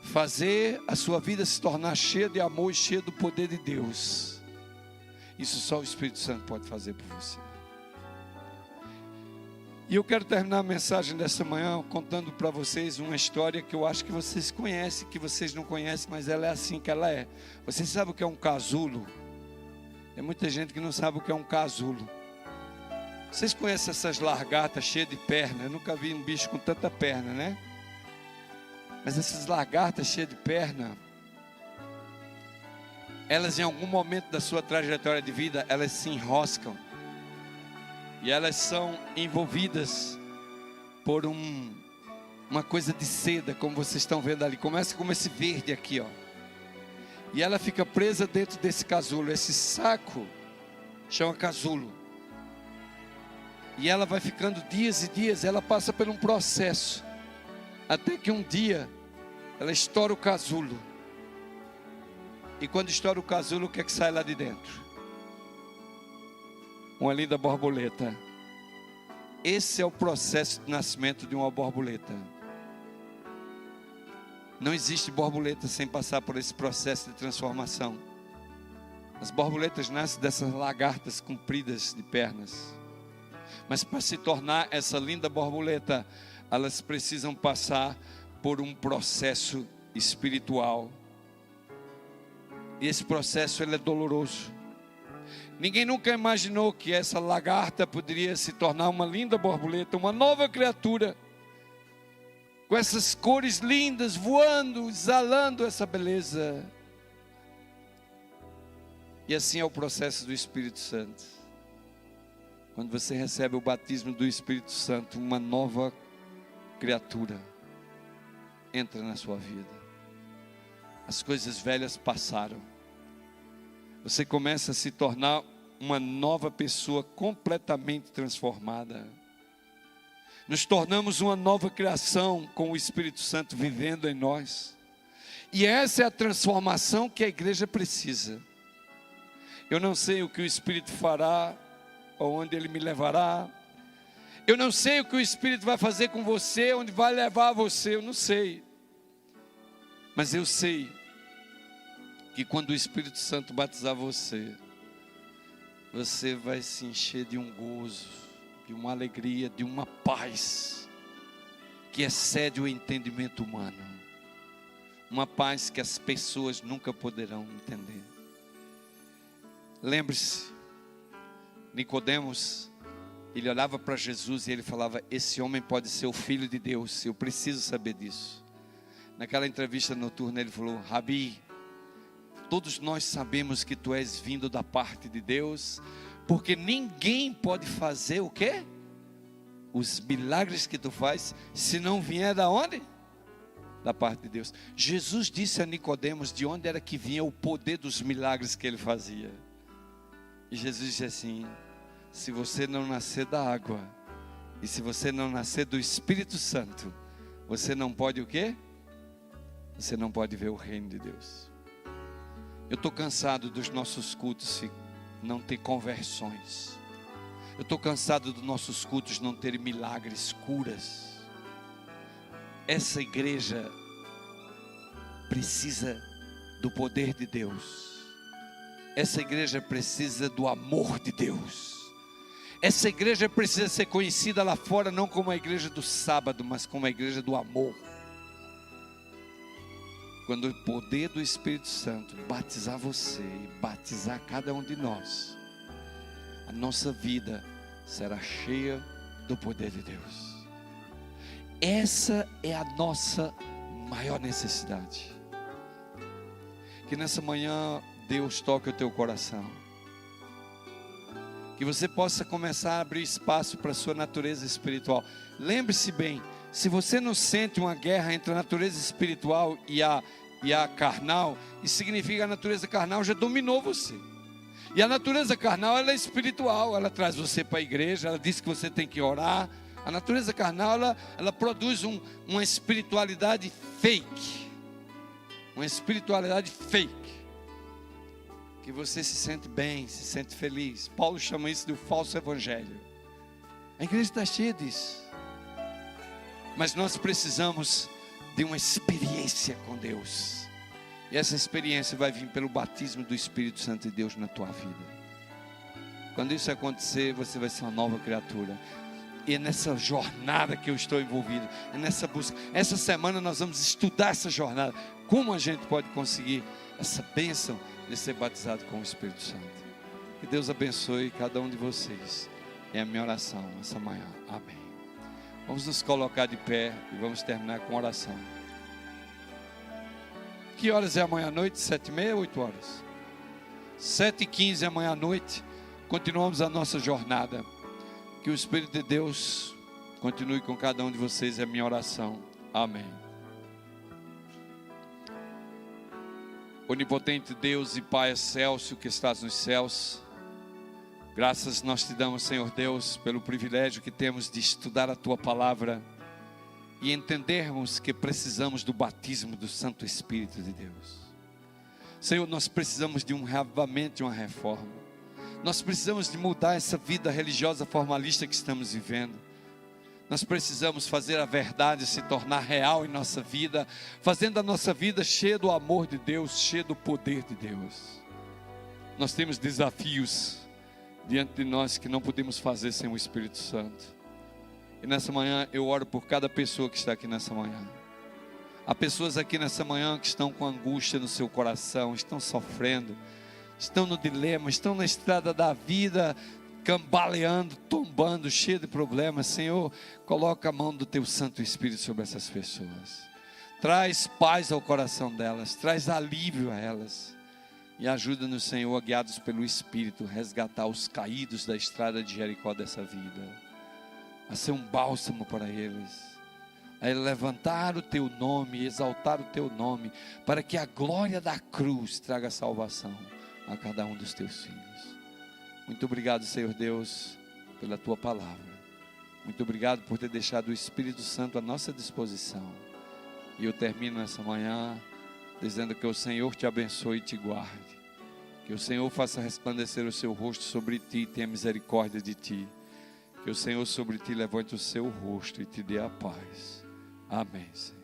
fazer a sua vida se tornar cheia de amor e cheia do poder de Deus, isso só o Espírito Santo pode fazer por você. E eu quero terminar a mensagem dessa manhã contando para vocês uma história que eu acho que vocês conhecem, que vocês não conhecem, mas ela é assim que ela é. Vocês sabem o que é um casulo? Tem muita gente que não sabe o que é um casulo. Vocês conhecem essas lagartas cheias de perna? Eu nunca vi um bicho com tanta perna, né? Mas essas lagartas cheias de perna, elas em algum momento da sua trajetória de vida, elas se enroscam. E elas são envolvidas por uma coisa de seda, como vocês estão vendo ali. Começa como esse verde aqui, ó. E ela fica presa dentro desse casulo. Esse saco chama casulo. E ela vai ficando dias e dias, ela passa por um processo. Até que um dia, ela estoura o casulo. E quando estoura o casulo, o que é que sai lá de dentro? Uma linda borboleta. Esse é o processo de nascimento de uma borboleta. Não existe borboleta sem passar por esse processo de transformação. As borboletas nascem dessas lagartas compridas de pernas. Mas para se tornar essa linda borboleta, elas precisam passar por um processo espiritual. E esse processo ele é doloroso. Ninguém nunca imaginou que essa lagarta poderia se tornar uma linda borboleta, uma nova criatura, com essas cores lindas, voando, exalando essa beleza. E assim é o processo do Espírito Santo. Quando você recebe o batismo do Espírito Santo, uma nova criatura entra na sua vida. As coisas velhas passaram. Você começa a se tornar uma nova pessoa completamente transformada. Nos tornamos uma nova criação com o Espírito Santo vivendo em nós. E essa é a transformação que a igreja precisa. Eu não sei o que o Espírito fará, ou onde Ele me levará. Eu não sei o que o Espírito vai fazer com você, onde vai levar você, eu não sei. Mas eu sei que quando o Espírito Santo batizar você, você vai se encher de um gozo. de uma alegria, de uma paz que excede o entendimento humano. Uma paz que as pessoas nunca poderão entender. Lembre-se, Nicodemos, ele olhava para Jesus e ele falava: esse homem pode ser o Filho de Deus, eu preciso saber disso. Naquela entrevista noturna ele falou: Rabi, todos nós sabemos que tu és vindo da parte de Deus, porque ninguém pode fazer o quê? Os milagres que tu faz, se não vier da onde? Da parte de Deus. Jesus disse a Nicodemos de onde era que vinha o poder dos milagres que ele fazia. E Jesus disse assim: se você não nascer da água, e se você não nascer do Espírito Santo, você não pode o quê? Você não pode ver o reino de Deus. Eu estou cansado dos nossos cultos não ter conversões. Eu estou cansado dos nossos cultos não terem milagres, curas. Essa igreja precisa do poder de Deus. Essa igreja precisa do amor de Deus. Essa igreja precisa ser conhecida lá fora não como a igreja do sábado, mas como a igreja do amor. Quando o poder do Espírito Santo batizar você e batizar cada um de nós, a nossa vida será cheia do poder de Deus. Essa é a nossa maior necessidade. Que nessa manhã Deus toque o teu coração. Que você possa começar a abrir espaço para a sua natureza espiritual. Lembre-se bem, se você não sente uma guerra entre a natureza espiritual e a carnal, isso significa que a natureza carnal já dominou você. E a natureza carnal, ela é espiritual, ela traz você para a igreja, ela diz que você tem que orar. A natureza carnal, ela produz uma espiritualidade fake. Uma espiritualidade fake. Que você se sente bem, se sente feliz. Paulo chama isso de falso evangelho. A igreja está cheia disso. Mas nós precisamos de uma experiência com Deus. E essa experiência vai vir pelo batismo do Espírito Santo de Deus na tua vida. Quando isso acontecer, você vai ser uma nova criatura. E é nessa jornada que eu estou envolvido, é nessa busca. Essa semana nós vamos estudar essa jornada. Como a gente pode conseguir essa bênção de ser batizado com o Espírito Santo. Que Deus abençoe cada um de vocês. É a minha oração essa manhã. Amém. Vamos nos colocar de pé e vamos terminar com oração. Que horas é amanhã à noite? 7h30 ou 8 horas? 7h15 amanhã à noite. Continuamos a nossa jornada. Que o Espírito de Deus continue com cada um de vocês. É a minha oração. Amém. Onipotente Deus e Pai excelso que estás nos céus, graças nós te damos, Senhor Deus, pelo privilégio que temos de estudar a Tua Palavra e entendermos que precisamos do batismo do Santo Espírito de Deus. Senhor, nós precisamos de um reavivamento, de uma reforma. Nós precisamos de mudar essa vida religiosa formalista que estamos vivendo. Nós precisamos fazer a verdade se tornar real em nossa vida, fazendo a nossa vida cheia do amor de Deus, cheia do poder de Deus. Nós temos desafios diante de nós que não podemos fazer sem o Espírito Santo. E nessa manhã eu oro por cada pessoa que está aqui nessa manhã. Há pessoas aqui nessa manhã que estão com angústia no seu coração, estão sofrendo, estão no dilema, estão na estrada da vida, cambaleando, tombando, cheio de problemas. Senhor, coloca a mão do Teu Santo Espírito sobre essas pessoas. Traz paz ao coração delas, traz alívio a elas. E ajuda-nos, Senhor, guiados pelo Espírito, resgatar os caídos da estrada de Jericó dessa vida. A ser um bálsamo para eles. A levantar o Teu nome, exaltar o Teu nome, para que a glória da cruz traga salvação a cada um dos Teus filhos. Muito obrigado, Senhor Deus, pela Tua Palavra. Muito obrigado por ter deixado o Espírito Santo à nossa disposição. E eu termino essa manhã dizendo que o Senhor te abençoe e te guarde. Que o Senhor faça resplandecer o seu rosto sobre ti e tenha misericórdia de ti. Que o Senhor sobre ti levante o seu rosto e te dê a paz. Amém, Senhor.